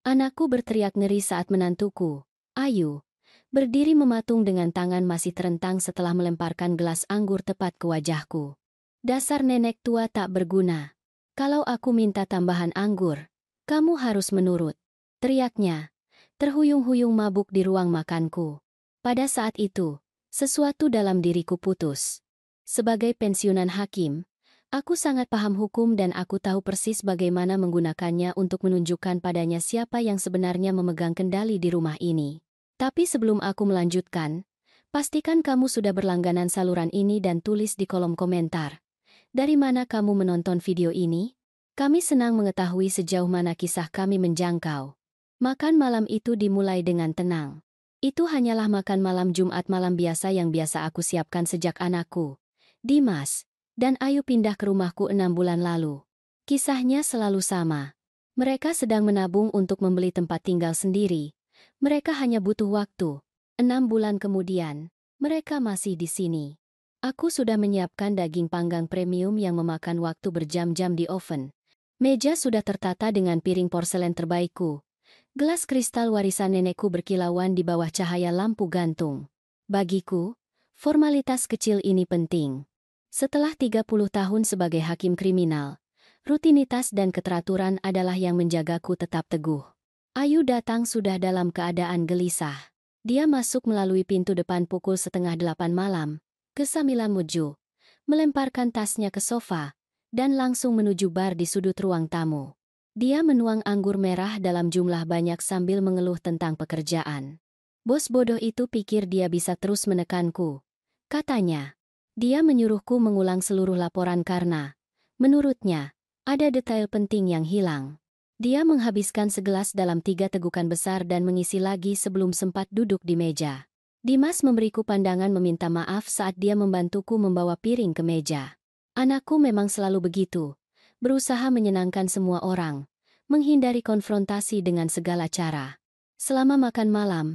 Anakku berteriak ngeri saat menantuku, Ayu, berdiri mematung dengan tangan masih terentang setelah melemparkan gelas anggur tepat ke wajahku. Dasar nenek tua tak berguna. Kalau aku minta tambahan anggur, kamu harus menurut. Teriaknya, terhuyung-huyung mabuk di ruang makanku. Pada saat itu, sesuatu dalam diriku putus. Sebagai pensiunan hakim, aku sangat paham hukum dan aku tahu persis bagaimana menggunakannya untuk menunjukkan padanya siapa yang sebenarnya memegang kendali di rumah ini. Tapi sebelum aku melanjutkan, pastikan kamu sudah berlangganan saluran ini dan tulis di kolom komentar. Dari mana kamu menonton video ini? Kami senang mengetahui sejauh mana kisah kami menjangkau. Makan malam itu dimulai dengan tenang. Itu hanyalah makan malam Jumat malam biasa yang biasa aku siapkan sejak anakku, Dimas, dan Ayu pindah ke rumahku 6 bulan lalu. Kisahnya selalu sama. Mereka sedang menabung untuk membeli tempat tinggal sendiri. Mereka hanya butuh waktu. 6 bulan kemudian, mereka masih di sini. Aku sudah menyiapkan daging panggang premium yang memakan waktu berjam-jam di oven. Meja sudah tertata dengan piring porselen terbaikku. Gelas kristal warisan nenekku berkilauan di bawah cahaya lampu gantung. Bagiku, formalitas kecil ini penting. Setelah 30 tahun sebagai hakim kriminal, rutinitas dan keteraturan adalah yang menjagaku tetap teguh. Ayu datang sudah dalam keadaan gelisah. Dia masuk melalui pintu depan pukul 7:30 malam. Ke Samila Muju, melemparkan tasnya ke sofa, dan langsung menuju bar di sudut ruang tamu. Dia menuang anggur merah dalam jumlah banyak sambil mengeluh tentang pekerjaan. Bos bodoh itu pikir dia bisa terus menekanku. Katanya, dia menyuruhku mengulang seluruh laporan karena, menurutnya, ada detail penting yang hilang. Dia menghabiskan segelas dalam 3 tegukan besar dan mengisi lagi sebelum sempat duduk di meja. Dimas memberiku pandangan meminta maaf saat dia membantuku membawa piring ke meja. Anakku memang selalu begitu, berusaha menyenangkan semua orang, menghindari konfrontasi dengan segala cara. Selama makan malam,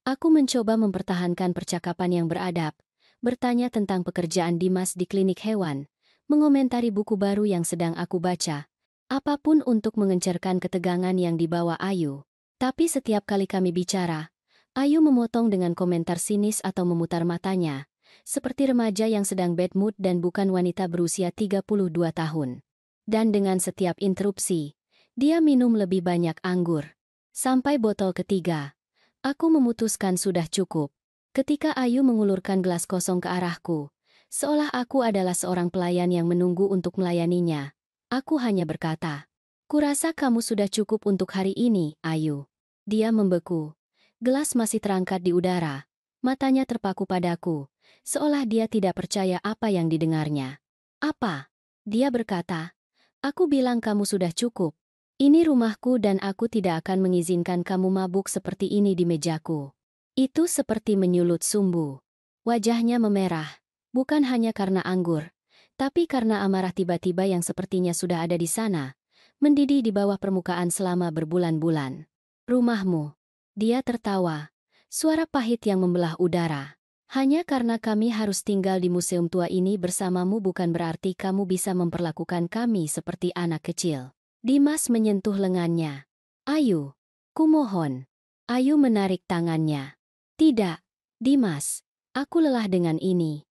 aku mencoba mempertahankan percakapan yang beradab, bertanya tentang pekerjaan Dimas di klinik hewan, mengomentari buku baru yang sedang aku baca, apapun untuk mengencerkan ketegangan yang dibawa Ayu. Tapi setiap kali kami bicara, Ayu memotong dengan komentar sinis atau memutar matanya, seperti remaja yang sedang bad mood dan bukan wanita berusia 32 tahun. Dan dengan setiap interupsi, dia minum lebih banyak anggur. Sampai botol ketiga, aku memutuskan sudah cukup. Ketika Ayu mengulurkan gelas kosong ke arahku, seolah aku adalah seorang pelayan yang menunggu untuk melayaninya, aku hanya berkata, "Kurasa kamu sudah cukup untuk hari ini, Ayu." Dia membeku. Gelas masih terangkat di udara, matanya terpaku padaku, seolah dia tidak percaya apa yang didengarnya. "Apa?" Dia berkata, "Aku bilang kamu sudah cukup. Ini rumahku dan aku tidak akan mengizinkan kamu mabuk seperti ini di mejaku." Itu seperti menyulut sumbu. Wajahnya memerah, bukan hanya karena anggur, tapi karena amarah tiba-tiba yang sepertinya sudah ada di sana, mendidih di bawah permukaan selama berbulan-bulan. "Rumahmu." Dia tertawa, suara pahit yang membelah udara. "Hanya karena kami harus tinggal di museum tua ini bersamamu bukan berarti kamu bisa memperlakukan kami seperti anak kecil." Dimas menyentuh lengannya. "Ayu, kumohon." Ayu menarik tangannya. "Tidak, Dimas, aku lelah dengan ini.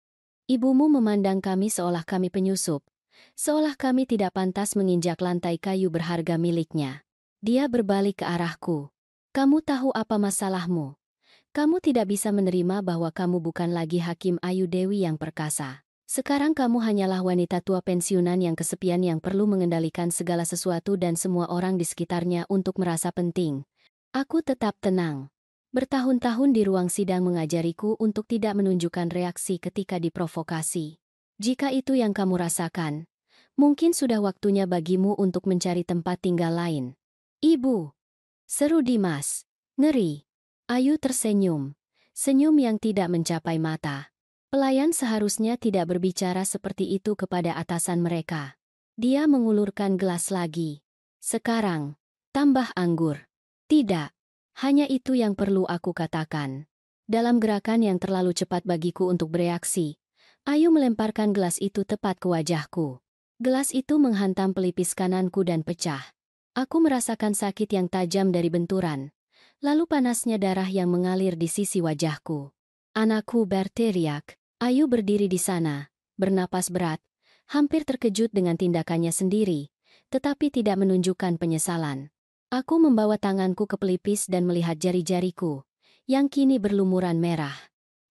Ibumu memandang kami seolah kami penyusup, seolah kami tidak pantas menginjak lantai kayu berharga miliknya." Dia berbalik ke arahku. "Kamu tahu apa masalahmu? Kamu tidak bisa menerima bahwa kamu bukan lagi Hakim Ayu Dewi yang perkasa. Sekarang kamu hanyalah wanita tua pensiunan yang kesepian yang perlu mengendalikan segala sesuatu dan semua orang di sekitarnya untuk merasa penting." Aku tetap tenang. Bertahun-tahun di ruang sidang mengajariku untuk tidak menunjukkan reaksi ketika diprovokasi. Jika itu yang kamu rasakan, mungkin sudah waktunya bagimu untuk mencari tempat tinggal lain. "Ibu!" seru Dimas. Ngeri. Ayu tersenyum. Senyum yang tidak mencapai mata. Pelayan seharusnya tidak berbicara seperti itu kepada atasan mereka. Dia mengulurkan gelas lagi. "Sekarang, tambah anggur." "Tidak. Hanya itu yang perlu aku katakan." Dalam gerakan yang terlalu cepat bagiku untuk bereaksi, Ayu melemparkan gelas itu tepat ke wajahku. Gelas itu menghantam pelipis kananku dan pecah. Aku merasakan sakit yang tajam dari benturan, lalu panasnya darah yang mengalir di sisi wajahku. Anakku berteriak. Ayu berdiri di sana, bernapas berat, hampir terkejut dengan tindakannya sendiri, tetapi tidak menunjukkan penyesalan. Aku membawa tanganku ke pelipis dan melihat jari-jariku, yang kini berlumuran merah.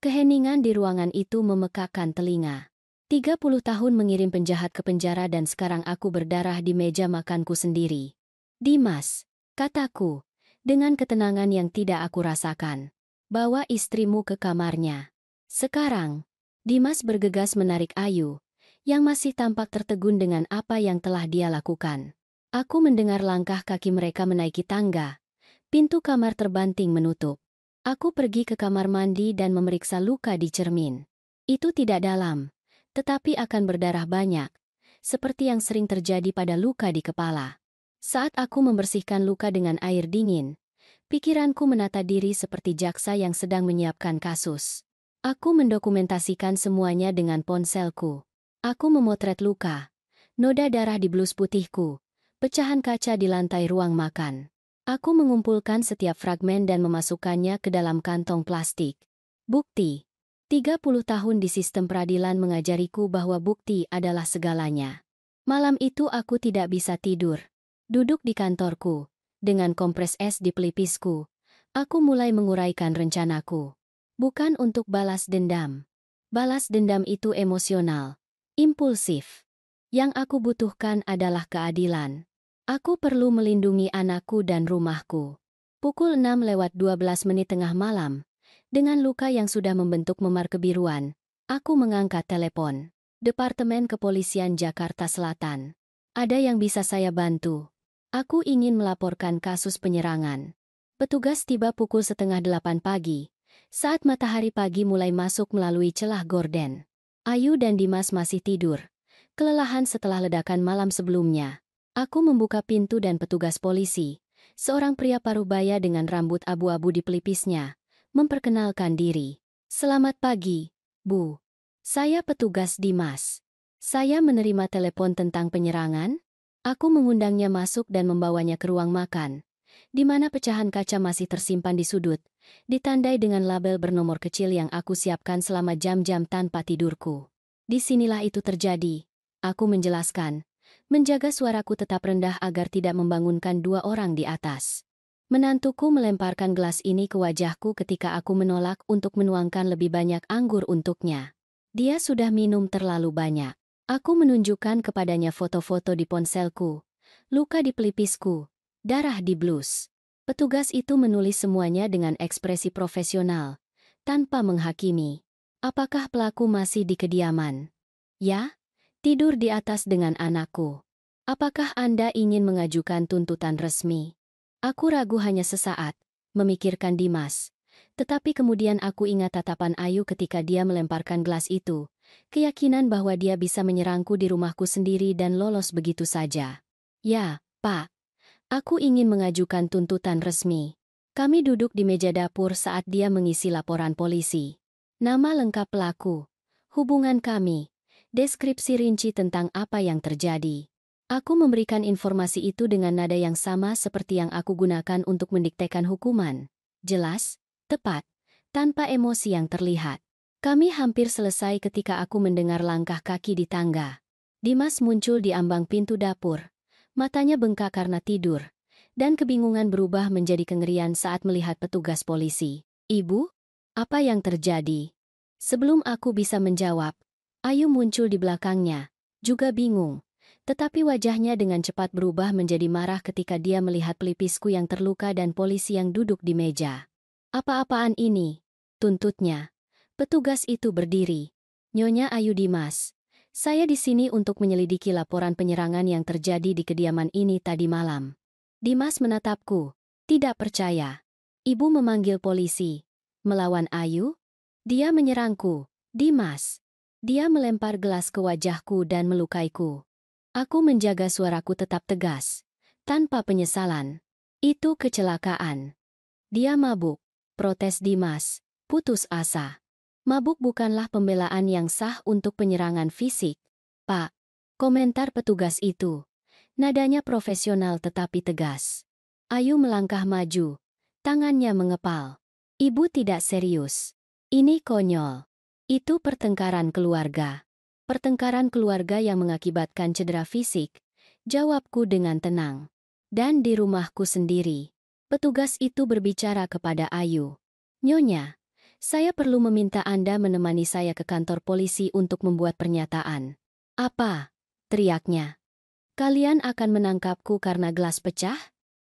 Keheningan di ruangan itu memekakkan telinga. 30 tahun mengirim penjahat ke penjara dan sekarang aku berdarah di meja makanku sendiri. Dimas, kataku, dengan ketenangan yang tidak aku rasakan. Bawa istrimu ke kamarnya. Sekarang, Dimas bergegas menarik Ayu, yang masih tampak tertegun dengan apa yang telah dia lakukan. Aku mendengar langkah kaki mereka menaiki tangga. Pintu kamar terbanting menutup. Aku pergi ke kamar mandi dan memeriksa luka di cermin. Itu tidak dalam, tetapi akan berdarah banyak, seperti yang sering terjadi pada luka di kepala. Saat aku membersihkan luka dengan air dingin, pikiranku menata diri seperti jaksa yang sedang menyiapkan kasus. Aku mendokumentasikan semuanya dengan ponselku. Aku memotret luka, noda darah di blus putihku, pecahan kaca di lantai ruang makan. Aku mengumpulkan setiap fragmen dan memasukkannya ke dalam kantong plastik. Bukti. 30 tahun di sistem peradilan mengajariku bahwa bukti adalah segalanya. Malam itu aku tidak bisa tidur. Duduk di kantorku, dengan kompres es di pelipisku, aku mulai menguraikan rencanaku. Bukan untuk balas dendam. Balas dendam itu emosional, impulsif. Yang aku butuhkan adalah keadilan. Aku perlu melindungi anakku dan rumahku. Pukul 6:12 tengah malam, dengan luka yang sudah membentuk memar kebiruan, aku mengangkat telepon. Departemen Kepolisian Jakarta Selatan. Ada yang bisa saya bantu? Aku ingin melaporkan kasus penyerangan. Petugas tiba pukul 7:30 pagi. Saat matahari pagi mulai masuk melalui celah gorden. Ayu dan Dimas masih tidur. Kelelahan setelah ledakan malam sebelumnya. Aku membuka pintu dan petugas polisi, seorang pria parubaya dengan rambut abu-abu di pelipisnya, memperkenalkan diri. Selamat pagi, Bu. Saya petugas Dimas. Saya menerima telepon tentang penyerangan. Aku mengundangnya masuk dan membawanya ke ruang makan, di mana pecahan kaca masih tersimpan di sudut, ditandai dengan label bernomor kecil yang aku siapkan selama jam-jam tanpa tidurku. Disinilah itu terjadi. Aku menjelaskan, menjaga suaraku tetap rendah agar tidak membangunkan dua orang di atas. Menantuku melemparkan gelas ini ke wajahku ketika aku menolak untuk menuangkan lebih banyak anggur untuknya. Dia sudah minum terlalu banyak. Aku menunjukkan kepadanya foto-foto di ponselku, luka di pelipisku, darah di blus. Petugas itu menulis semuanya dengan ekspresi profesional, tanpa menghakimi. Apakah pelaku masih di kediaman? Ya, tidur di atas dengan anakku. Apakah Anda ingin mengajukan tuntutan resmi? Aku ragu hanya sesaat, memikirkan Dimas. Tetapi kemudian aku ingat tatapan Ayu ketika dia melemparkan gelas itu, keyakinan bahwa dia bisa menyerangku di rumahku sendiri dan lolos begitu saja. Ya, Pak. Aku ingin mengajukan tuntutan resmi. Kami duduk di meja dapur saat dia mengisi laporan polisi. Nama lengkap pelaku, hubungan kami, deskripsi rinci tentang apa yang terjadi. Aku memberikan informasi itu dengan nada yang sama seperti yang aku gunakan untuk mendiktekan hukuman. Jelas, tepat, tanpa emosi yang terlihat. Kami hampir selesai ketika aku mendengar langkah kaki di tangga. Dimas muncul di ambang pintu dapur. Matanya bengkak karena tidur, dan kebingungan berubah menjadi kengerian saat melihat petugas polisi. Ibu? Apa yang terjadi? Sebelum aku bisa menjawab, Ayu muncul di belakangnya, juga bingung. Tetapi wajahnya dengan cepat berubah menjadi marah ketika dia melihat pelipisku yang terluka dan polisi yang duduk di meja. Apa-apaan ini? Tuntutnya. Petugas itu berdiri. Nyonya Ayu Dimas. Saya di sini untuk menyelidiki laporan penyerangan yang terjadi di kediaman ini tadi malam. Dimas menatapku. Tidak percaya. Ibu memanggil polisi. Melawan Ayu? Dia menyerangku. Dimas. Dia melempar gelas ke wajahku dan melukaiku. Aku menjaga suaraku tetap tegas. Tanpa penyesalan. Itu kecelakaan. Dia mabuk. Protes Dimas. Putus asa. Mabuk bukanlah pembelaan yang sah untuk penyerangan fisik, Pak. Komentar petugas itu. Nadanya profesional tetapi tegas. Ayu melangkah maju. Tangannya mengepal. Ibu tidak serius. Ini konyol. Itu pertengkaran keluarga. Pertengkaran keluarga yang mengakibatkan cedera fisik. Jawabku dengan tenang. Dan di rumahku sendiri. Petugas itu berbicara kepada Ayu. Nyonya, saya perlu meminta Anda menemani saya ke kantor polisi untuk membuat pernyataan. Apa? Teriaknya. Kalian akan menangkapku karena gelas pecah?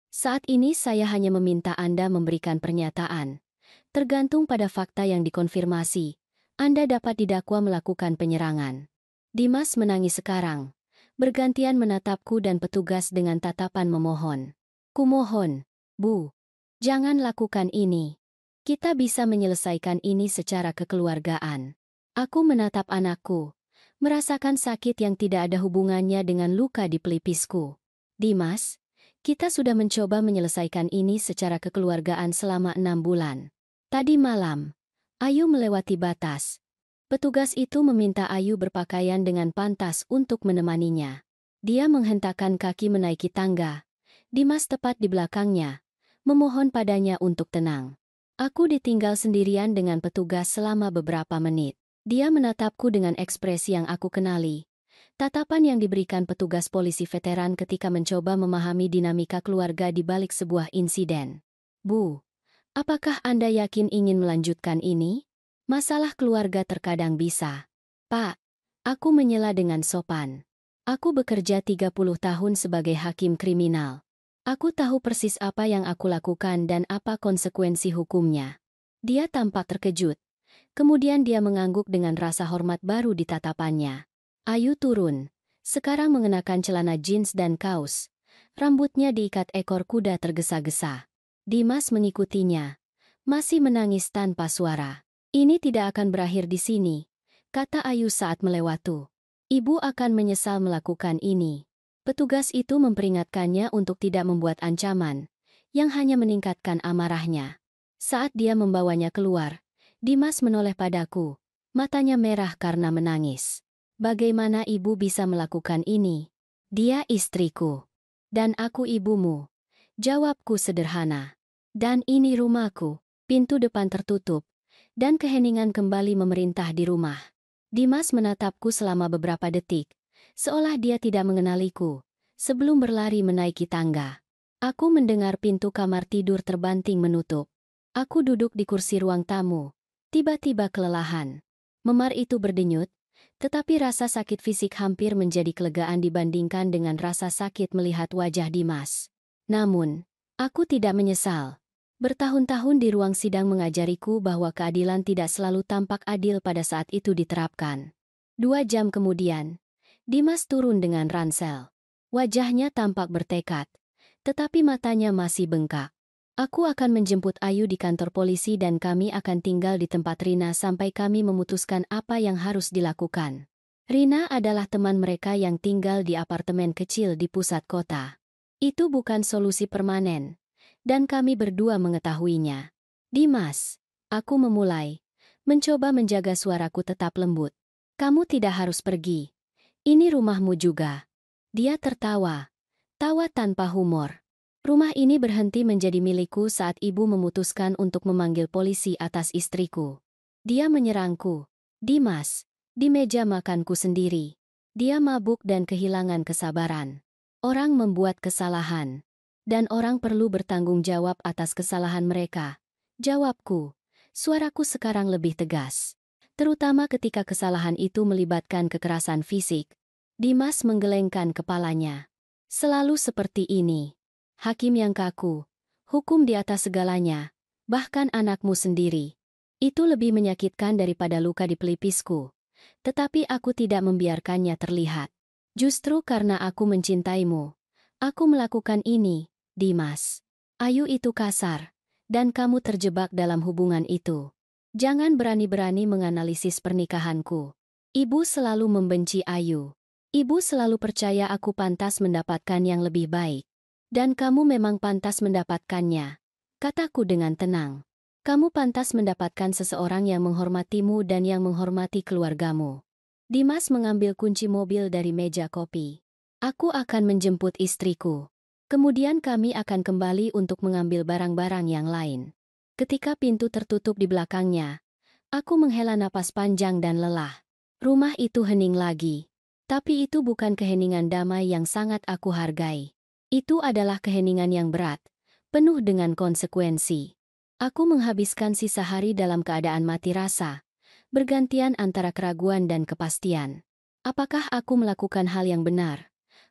Saat ini saya hanya meminta Anda memberikan pernyataan. Tergantung pada fakta yang dikonfirmasi, Anda dapat didakwa melakukan penyerangan. Dimas menangis sekarang. Bergantian menatapku dan petugas dengan tatapan memohon. Kumohon, Bu, jangan lakukan ini. Kita bisa menyelesaikan ini secara kekeluargaan. Aku menatap anakku, merasakan sakit yang tidak ada hubungannya dengan luka di pelipisku. Dimas, kita sudah mencoba menyelesaikan ini secara kekeluargaan selama 6 bulan. Tadi malam, Ayu melewati batas. Petugas itu meminta Ayu berpakaian dengan pantas untuk menemaninya. Dia menghentakkan kaki menaiki tangga. Dimas tepat di belakangnya, memohon padanya untuk tenang. Aku ditinggal sendirian dengan petugas selama beberapa menit. Dia menatapku dengan ekspresi yang aku kenali. Tatapan yang diberikan petugas polisi veteran ketika mencoba memahami dinamika keluarga di balik sebuah insiden. Bu, apakah Anda yakin ingin melanjutkan ini? Masalah keluarga terkadang bisa. Pak, aku menyela dengan sopan. Aku bekerja 30 tahun sebagai hakim kriminal. Aku tahu persis apa yang aku lakukan dan apa konsekuensi hukumnya. Dia tampak terkejut. Kemudian dia mengangguk dengan rasa hormat baru di tatapannya. Ayu turun. Sekarang mengenakan celana jeans dan kaos. Rambutnya diikat ekor kuda tergesa-gesa. Dimas mengikutinya. Masih menangis tanpa suara. Ini tidak akan berakhir di sini, kata Ayu saat melewati. Ibu akan menyesal melakukan ini. Petugas itu memperingatkannya untuk tidak membuat ancaman, yang hanya meningkatkan amarahnya. Saat dia membawanya keluar, Dimas menoleh padaku, matanya merah karena menangis. Bagaimana ibu bisa melakukan ini? Dia istriku. Dan aku ibumu. Jawabku sederhana. Dan ini rumahku. Pintu depan tertutup. Dan keheningan kembali memerintah di rumah. Dimas menatapku selama beberapa detik, seolah dia tidak mengenaliku, sebelum berlari menaiki tangga. Aku mendengar pintu kamar tidur terbanting menutup. Aku duduk di kursi ruang tamu, tiba-tiba kelelahan. Memar itu berdenyut, tetapi rasa sakit fisik hampir menjadi kelegaan dibandingkan dengan rasa sakit melihat wajah Dimas. Namun, aku tidak menyesal. Bertahun-tahun di ruang sidang mengajariku bahwa keadilan tidak selalu tampak adil pada saat itu diterapkan. 2 jam kemudian, Dimas turun dengan ransel. Wajahnya tampak bertekad, tetapi matanya masih bengkak. Aku akan menjemput Ayu di kantor polisi dan kami akan tinggal di tempat Rina sampai kami memutuskan apa yang harus dilakukan. Rina adalah teman mereka yang tinggal di apartemen kecil di pusat kota. Itu bukan solusi permanen. Dan kami berdua mengetahuinya. Dimas, aku memulai, mencoba menjaga suaraku tetap lembut. Kamu tidak harus pergi. Ini rumahmu juga. Dia tertawa. Tawa tanpa humor. Rumah ini berhenti menjadi milikku saat ibu memutuskan untuk memanggil polisi atas istriku. Dia menyerangku. Dimas, di meja makanku sendiri. Dia mabuk dan kehilangan kesabaran. Orang membuat kesalahan. Dan orang perlu bertanggung jawab atas kesalahan mereka. Jawabku. Suaraku sekarang lebih tegas. Terutama ketika kesalahan itu melibatkan kekerasan fisik. Dimas menggelengkan kepalanya. Selalu seperti ini. Hakim yang kaku. Hukum di atas segalanya. Bahkan anakmu sendiri. Itu lebih menyakitkan daripada luka di pelipisku. Tetapi aku tidak membiarkannya terlihat. Justru karena aku mencintaimu. Aku melakukan ini. Dimas. Ayu itu kasar, dan kamu terjebak dalam hubungan itu. Jangan berani-berani menganalisis pernikahanku. Ibu selalu membenci Ayu. Ibu selalu percaya aku pantas mendapatkan yang lebih baik. Dan kamu memang pantas mendapatkannya. Kataku dengan tenang. Kamu pantas mendapatkan seseorang yang menghormatimu dan yang menghormati keluargamu. Dimas mengambil kunci mobil dari meja kopi. Aku akan menjemput istriku. Kemudian kami akan kembali untuk mengambil barang-barang yang lain. Ketika pintu tertutup di belakangnya, aku menghela napas panjang dan lelah. Rumah itu hening lagi. Tapi itu bukan keheningan damai yang sangat aku hargai. Itu adalah keheningan yang berat, penuh dengan konsekuensi. Aku menghabiskan sisa hari dalam keadaan mati rasa, bergantian antara keraguan dan kepastian. Apakah aku melakukan hal yang benar?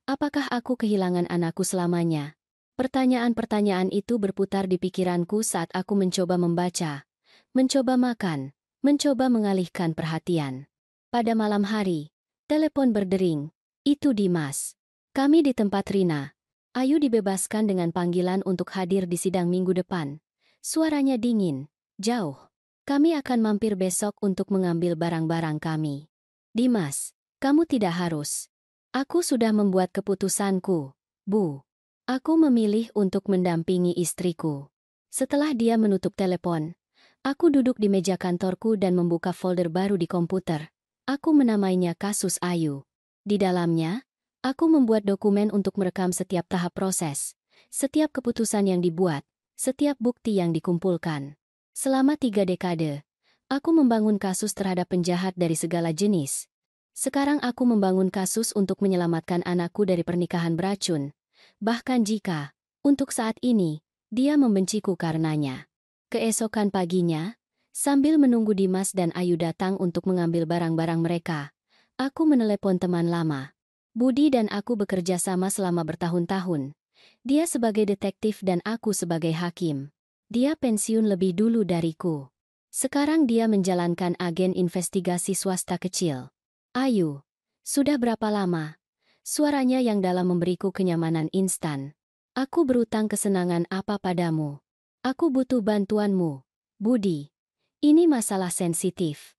Apakah aku kehilangan anakku selamanya? Pertanyaan-pertanyaan itu berputar di pikiranku saat aku mencoba membaca, mencoba makan, mencoba mengalihkan perhatian. Pada malam hari, telepon berdering. Itu Dimas. Kami di tempat Rina. Ayu dibebaskan dengan panggilan untuk hadir di sidang minggu depan. Suaranya dingin, jauh. Kami akan mampir besok untuk mengambil barang-barang kami. Dimas, kamu tidak harus. Aku sudah membuat keputusanku, Bu. Aku memilih untuk mendampingi istriku. Setelah dia menutup telepon, aku duduk di meja kantorku dan membuka folder baru di komputer. Aku menamainya Kasus Ayu. Di dalamnya, aku membuat dokumen untuk merekam setiap tahap proses, setiap keputusan yang dibuat, setiap bukti yang dikumpulkan. Selama 3 dekade, aku membangun kasus terhadap penjahat dari segala jenis. Sekarang aku membangun kasus untuk menyelamatkan anakku dari pernikahan beracun. Bahkan jika, untuk saat ini, dia membenciku karenanya. Keesokan paginya, sambil menunggu Dimas dan Ayu datang untuk mengambil barang-barang mereka, aku menelepon teman lama. Budi dan aku bekerja sama selama bertahun-tahun. Dia sebagai detektif dan aku sebagai hakim. Dia pensiun lebih dulu dariku. Sekarang dia menjalankan agen investigasi swasta kecil. Ayu, sudah berapa lama? Suaranya yang dalam memberiku kenyamanan instan. Aku berutang kesenangan apa padamu? Aku butuh bantuanmu, Budi. Ini masalah sensitif.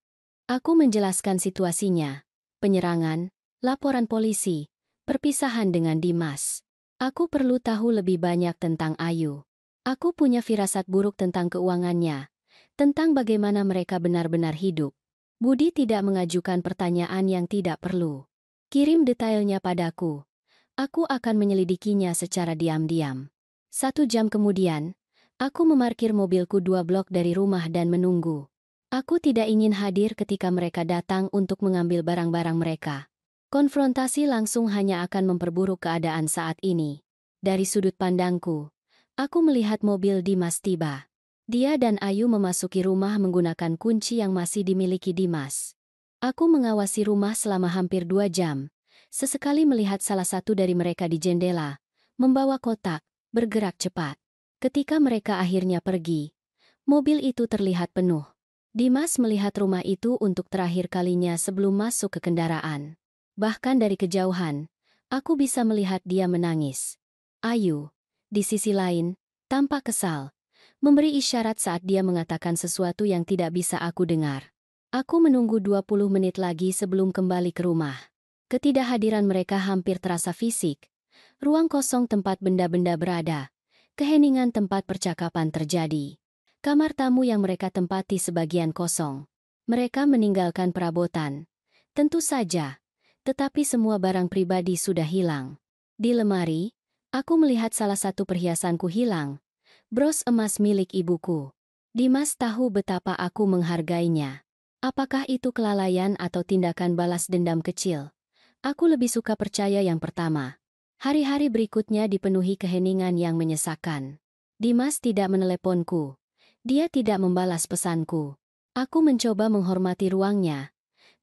Aku menjelaskan situasinya. Penyerangan, laporan polisi, perpisahan dengan Dimas. Aku perlu tahu lebih banyak tentang Ayu. Aku punya firasat buruk tentang keuangannya, tentang bagaimana mereka benar-benar hidup. Budi tidak mengajukan pertanyaan yang tidak perlu. Kirim detailnya padaku. Aku akan menyelidikinya secara diam-diam. 1 jam kemudian, aku memarkir mobilku 2 blok dari rumah dan menunggu. Aku tidak ingin hadir ketika mereka datang untuk mengambil barang-barang mereka. Konfrontasi langsung hanya akan memperburuk keadaan saat ini. Dari sudut pandangku, aku melihat mobil Dimas tiba. Dia dan Ayu memasuki rumah menggunakan kunci yang masih dimiliki Dimas. Aku mengawasi rumah selama hampir 2 jam. Sesekali melihat salah satu dari mereka di jendela, membawa kotak, bergerak cepat. Ketika mereka akhirnya pergi, mobil itu terlihat penuh. Dimas melihat rumah itu untuk terakhir kalinya sebelum masuk ke kendaraan. Bahkan dari kejauhan, aku bisa melihat dia menangis. Ayu, di sisi lain, tampak kesal. Memberi isyarat saat dia mengatakan sesuatu yang tidak bisa aku dengar. Aku menunggu 20 menit lagi sebelum kembali ke rumah. Ketidakhadiran mereka hampir terasa fisik. Ruang kosong tempat benda-benda berada. Keheningan tempat percakapan terjadi. Kamar tamu yang mereka tempati sebagian kosong. Mereka meninggalkan perabotan. Tentu saja. Tetapi semua barang pribadi sudah hilang. Di lemari, aku melihat salah satu perhiasanku hilang. Bros emas milik ibuku. Dimas tahu betapa aku menghargainya. Apakah itu kelalaian atau tindakan balas dendam kecil? Aku lebih suka percaya yang pertama. Hari-hari berikutnya dipenuhi keheningan yang menyesakan. Dimas tidak meneleponku. Dia tidak membalas pesanku. Aku mencoba menghormati ruangnya.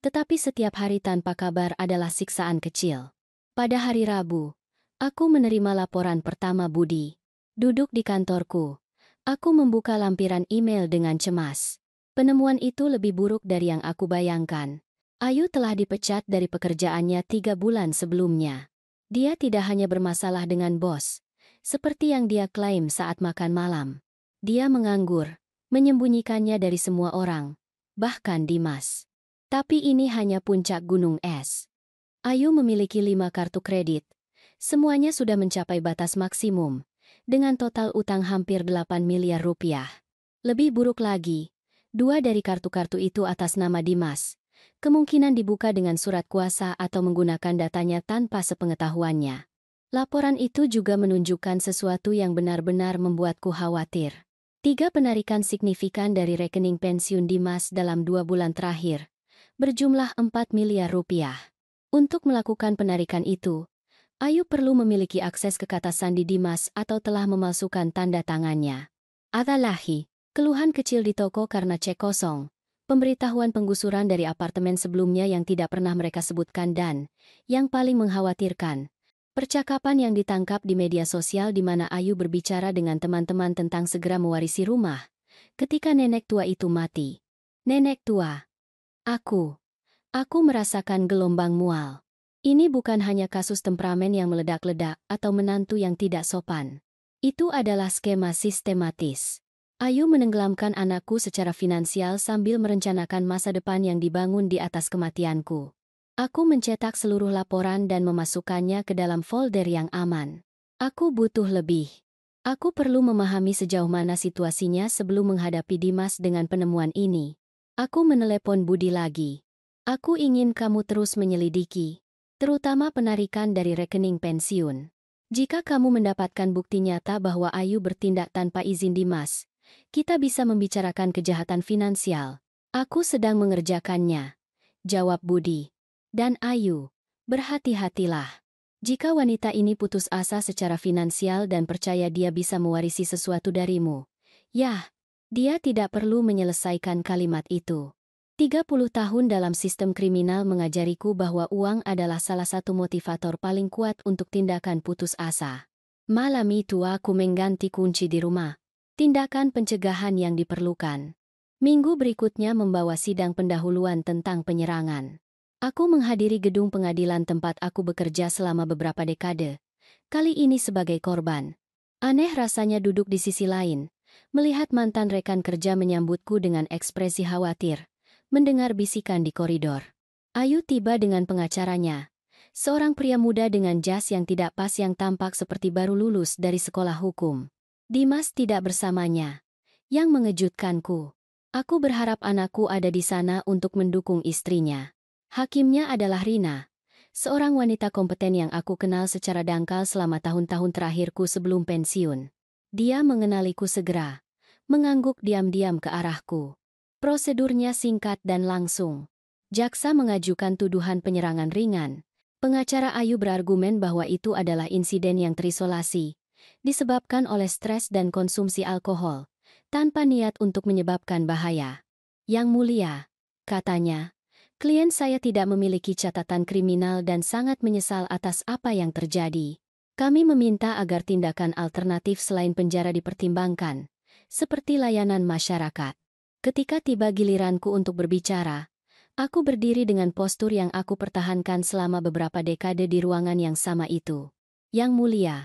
Tetapi setiap hari tanpa kabar adalah siksaan kecil. Pada hari Rabu, aku menerima laporan pertama Budi. Duduk di kantorku, aku membuka lampiran email dengan cemas. Penemuan itu lebih buruk dari yang aku bayangkan. Ayu telah dipecat dari pekerjaannya 3 bulan sebelumnya. Dia tidak hanya bermasalah dengan bos, seperti yang dia klaim saat makan malam. Dia menganggur, menyembunyikannya dari semua orang, bahkan Dimas. Tapi ini hanya puncak gunung es. Ayu memiliki 5 kartu kredit. Semuanya sudah mencapai batas maksimum, dengan total utang hampir 8 miliar rupiah. Lebih buruk lagi, 2 dari kartu-kartu itu atas nama Dimas, kemungkinan dibuka dengan surat kuasa atau menggunakan datanya tanpa sepengetahuannya. Laporan itu juga menunjukkan sesuatu yang benar-benar membuatku khawatir. 3 penarikan signifikan dari rekening pensiun Dimas dalam 2 bulan terakhir, berjumlah 4 miliar rupiah. Untuk melakukan penarikan itu, Ayu perlu memiliki akses ke kata sandi Dimas atau telah memalsukan tanda tangannya. Atalahi, keluhan kecil di toko karena cek kosong, pemberitahuan penggusuran dari apartemen sebelumnya yang tidak pernah mereka sebutkan dan, yang paling mengkhawatirkan, percakapan yang ditangkap di media sosial di mana Ayu berbicara dengan teman-teman tentang segera mewarisi rumah, ketika nenek tua itu mati. Nenek tua. Aku merasakan gelombang mual. Ini bukan hanya kasus temperamen yang meledak-ledak atau menantu yang tidak sopan. Itu adalah skema sistematis. Ayu menenggelamkan anakku secara finansial sambil merencanakan masa depan yang dibangun di atas kematianku. Aku mencetak seluruh laporan dan memasukkannya ke dalam folder yang aman. Aku butuh lebih. Aku perlu memahami sejauh mana situasinya sebelum menghadapi Dimas dengan penemuan ini. Aku menelepon Budi lagi. Aku ingin kamu terus menyelidiki, terutama penarikan dari rekening pensiun. Jika kamu mendapatkan bukti nyata bahwa Ayu bertindak tanpa izin Dimas, kita bisa membicarakan kejahatan finansial. Aku sedang mengerjakannya, jawab Budi. Dan Ayu, berhati-hatilah. Jika wanita ini putus asa secara finansial dan percaya dia bisa mewarisi sesuatu darimu, dia tidak perlu menyelesaikan kalimat itu. 30 tahun dalam sistem kriminal mengajariku bahwa uang adalah salah satu motivator paling kuat untuk tindakan putus asa. Malam itu aku mengganti kunci di rumah. Tindakan pencegahan yang diperlukan. Minggu berikutnya membawa sidang pendahuluan tentang penyerangan. Aku menghadiri gedung pengadilan tempat aku bekerja selama beberapa dekade. Kali ini sebagai korban. Aneh rasanya duduk di sisi lain, melihat mantan rekan kerja menyambutku dengan ekspresi khawatir. Mendengar bisikan di koridor. Ayu tiba dengan pengacaranya. Seorang pria muda dengan jas yang tidak pas yang tampak seperti baru lulus dari sekolah hukum. Dimas tidak bersamanya. Yang mengejutkanku. Aku berharap anakku ada di sana untuk mendukung istrinya. Hakimnya adalah Rina. Seorang wanita kompeten yang aku kenal secara dangkal selama tahun-tahun terakhirku sebelum pensiun. Dia mengenaliku segera. Mengangguk diam-diam ke arahku. Prosedurnya singkat dan langsung. Jaksa mengajukan tuduhan penyerangan ringan. Pengacara Ayu berargumen bahwa itu adalah insiden yang terisolasi, disebabkan oleh stres dan konsumsi alkohol, tanpa niat untuk menyebabkan bahaya. Yang mulia, katanya, klien saya tidak memiliki catatan kriminal dan sangat menyesal atas apa yang terjadi. Kami meminta agar tindakan alternatif selain penjara dipertimbangkan, seperti layanan masyarakat. Ketika tiba giliranku untuk berbicara, aku berdiri dengan postur yang aku pertahankan selama beberapa dekade di ruangan yang sama itu. Yang mulia,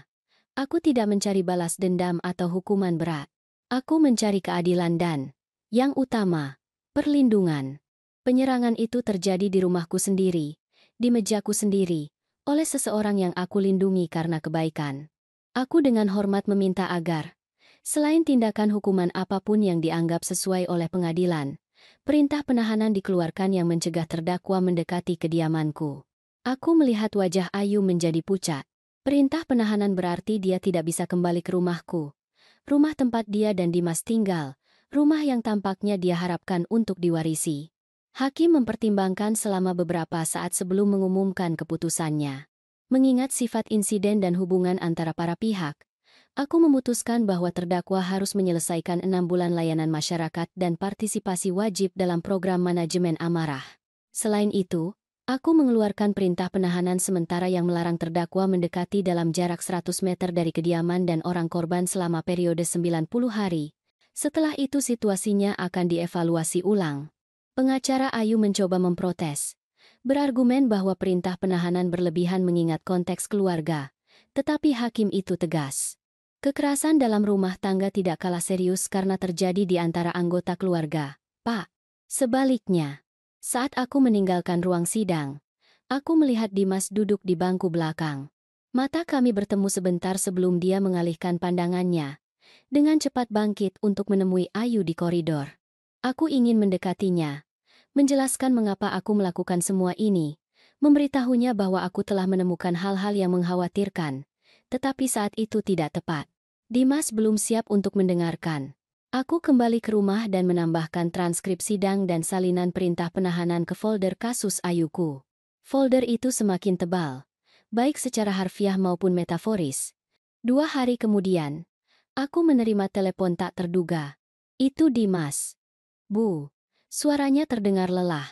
aku tidak mencari balas dendam atau hukuman berat. Aku mencari keadilan dan, yang utama, perlindungan. Penyerangan itu terjadi di rumahku sendiri, di mejaku sendiri, oleh seseorang yang aku lindungi karena kebaikan. Aku dengan hormat meminta agar, selain tindakan hukuman apapun yang dianggap sesuai oleh pengadilan, perintah penahanan dikeluarkan yang mencegah terdakwa mendekati kediamanku. Aku melihat wajah Ayu menjadi pucat. Perintah penahanan berarti dia tidak bisa kembali ke rumahku. Rumah tempat dia dan Dimas tinggal, rumah yang tampaknya dia harapkan untuk diwarisi. Hakim mempertimbangkan selama beberapa saat sebelum mengumumkan keputusannya. Mengingat sifat insiden dan hubungan antara para pihak, aku memutuskan bahwa terdakwa harus menyelesaikan 6 bulan layanan masyarakat dan partisipasi wajib dalam program manajemen amarah. Selain itu, aku mengeluarkan perintah penahanan sementara yang melarang terdakwa mendekati dalam jarak 100 meter dari kediaman dan orang korban selama periode 90 hari. Setelah itu situasinya akan dievaluasi ulang. Pengacara Ayu mencoba memprotes, berargumen bahwa perintah penahanan berlebihan mengingat konteks keluarga, tetapi hakim itu tegas. Kekerasan dalam rumah tangga tidak kalah serius karena terjadi di antara anggota keluarga, Pak. Sebaliknya, saat aku meninggalkan ruang sidang, aku melihat Dimas duduk di bangku belakang. Mata kami bertemu sebentar sebelum dia mengalihkan pandangannya, dengan cepat bangkit untuk menemui Ayu di koridor. Aku ingin mendekatinya, menjelaskan mengapa aku melakukan semua ini, memberitahunya bahwa aku telah menemukan hal-hal yang mengkhawatirkan, tetapi saat itu tidak tepat. Dimas belum siap untuk mendengarkan. Aku kembali ke rumah dan menambahkan transkrip sidang dan salinan perintah penahanan ke folder kasus Ayuku. Folder itu semakin tebal, baik secara harfiah maupun metaforis. 2 hari kemudian, aku menerima telepon tak terduga. Itu Dimas. Bu. Suaranya terdengar lelah,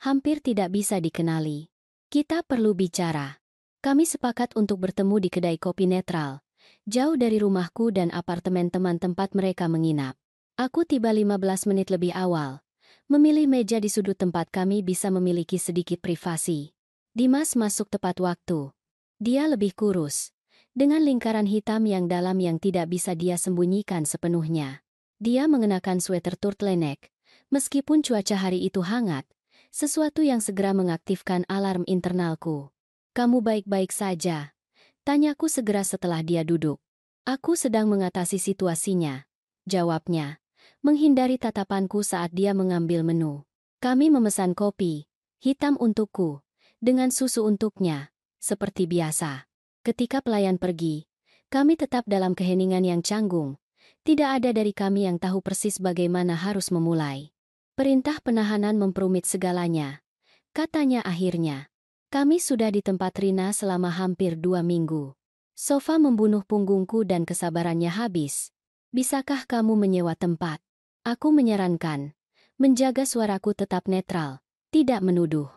hampir tidak bisa dikenali. Kita perlu bicara. Kami sepakat untuk bertemu di kedai kopi netral, jauh dari rumahku dan apartemen teman tempat mereka menginap. Aku tiba 15 menit lebih awal. Memilih meja di sudut tempat kami bisa memiliki sedikit privasi. Dimas masuk tepat waktu. Dia lebih kurus, dengan lingkaran hitam yang dalam yang tidak bisa dia sembunyikan sepenuhnya. Dia mengenakan sweater turtleneck, meskipun cuaca hari itu hangat, sesuatu yang segera mengaktifkan alarm internalku. "Kamu baik-baik saja?" tanyaku segera setelah dia duduk. "Aku sedang mengatasi situasinya," jawabnya, menghindari tatapanku saat dia mengambil menu. Kami memesan kopi hitam untukku, dengan susu untuknya, seperti biasa. Ketika pelayan pergi, kami tetap dalam keheningan yang canggung. Tidak ada dari kami yang tahu persis bagaimana harus memulai. "Perintah penahanan memperumit segalanya," katanya akhirnya. "Kami sudah di tempat Rina selama hampir 2 minggu. Sofa membunuh punggungku dan kesabarannya habis. Bisakah kamu menyewa tempat?" Aku menyarankan, menjaga suaraku tetap netral, tidak menuduh.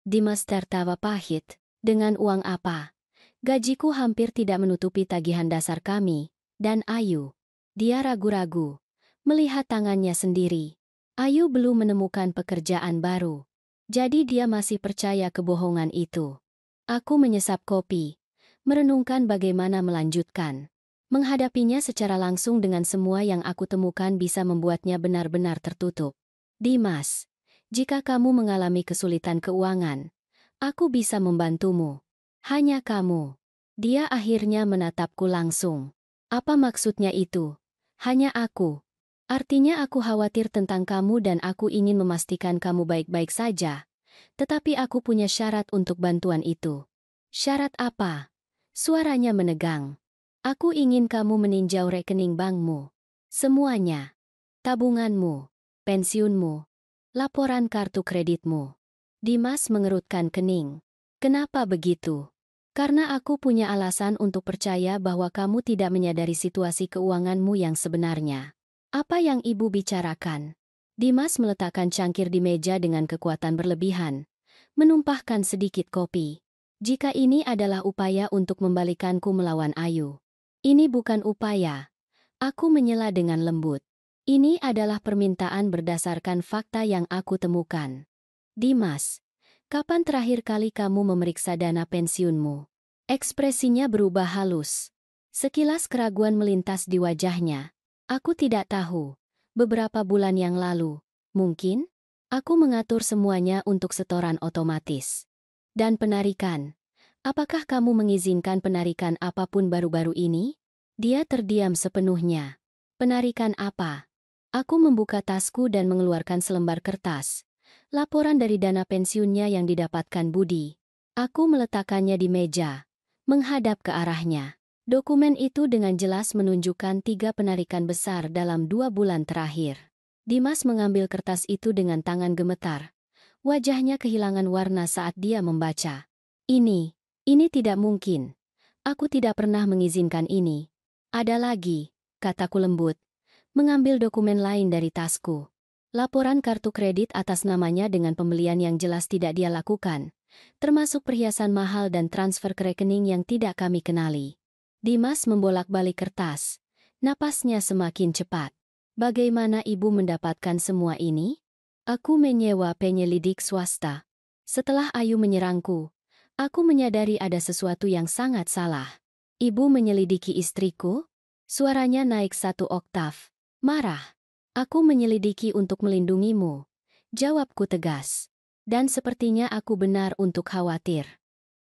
Dimas tertawa pahit. "Dengan uang apa? Gajiku hampir tidak menutupi tagihan dasar kami, dan Ayu." Dia ragu-ragu, melihat tangannya sendiri. Ayu belum menemukan pekerjaan baru, jadi dia masih percaya kebohongan itu. Aku menyesap kopi, merenungkan bagaimana melanjutkan. Menghadapinya secara langsung dengan semua yang aku temukan bisa membuatnya benar-benar tertutup. "Dimas, jika kamu mengalami kesulitan keuangan, aku bisa membantumu. Hanya kamu." Dia akhirnya menatapku langsung. "Apa maksudnya itu? Hanya aku?" "Artinya aku khawatir tentang kamu dan aku ingin memastikan kamu baik-baik saja. Tetapi aku punya syarat untuk bantuan itu." "Syarat apa?" Suaranya menegang. "Aku ingin kamu meninjau rekening bankmu. Semuanya. Tabunganmu, pensiunmu, laporan kartu kreditmu." Dimas mengerutkan kening. "Kenapa begitu?" "Karena aku punya alasan untuk percaya bahwa kamu tidak menyadari situasi keuanganmu yang sebenarnya." "Apa yang ibu bicarakan?" Dimas meletakkan cangkir di meja dengan kekuatan berlebihan, menumpahkan sedikit kopi. "Jika ini adalah upaya untuk membalikanku melawan Ayu." "Ini bukan upaya." Aku menyela dengan lembut. "Ini adalah permintaan berdasarkan fakta yang aku temukan." "Dimas, kapan terakhir kali kamu memeriksa dana pensiunmu?" Ekspresinya berubah halus. Sekilas keraguan melintas di wajahnya. "Aku tidak tahu. Beberapa bulan yang lalu, mungkin? Aku mengatur semuanya untuk setoran otomatis." "Dan penarikan? Apakah kamu mengizinkan penarikan apapun baru-baru ini?" Dia terdiam sepenuhnya. "Penarikan apa?" Aku membuka tasku dan mengeluarkan selembar kertas. Laporan dari dana pensiunnya yang didapatkan Budi. Aku meletakkannya di meja, menghadap ke arahnya. Dokumen itu dengan jelas menunjukkan 3 penarikan besar dalam 2 bulan terakhir. Dimas mengambil kertas itu dengan tangan gemetar. Wajahnya kehilangan warna saat dia membaca. Ini tidak mungkin. Aku tidak pernah mengizinkan ini." "Ada lagi," kataku lembut, mengambil dokumen lain dari tasku. Laporan kartu kredit atas namanya dengan pembelian yang jelas tidak dia lakukan, termasuk perhiasan mahal dan transfer ke rekening yang tidak kami kenali. Dimas membolak-balik kertas. Napasnya semakin cepat. "Bagaimana ibu mendapatkan semua ini?" "Aku menyewa penyelidik swasta. Setelah Ayu menyerangku, aku menyadari ada sesuatu yang sangat salah." "Ibu menyelidiki istriku?" Suaranya naik 1 oktav. Marah. "Aku menyelidiki untuk melindungimu," jawabku tegas. "Dan sepertinya aku benar untuk khawatir."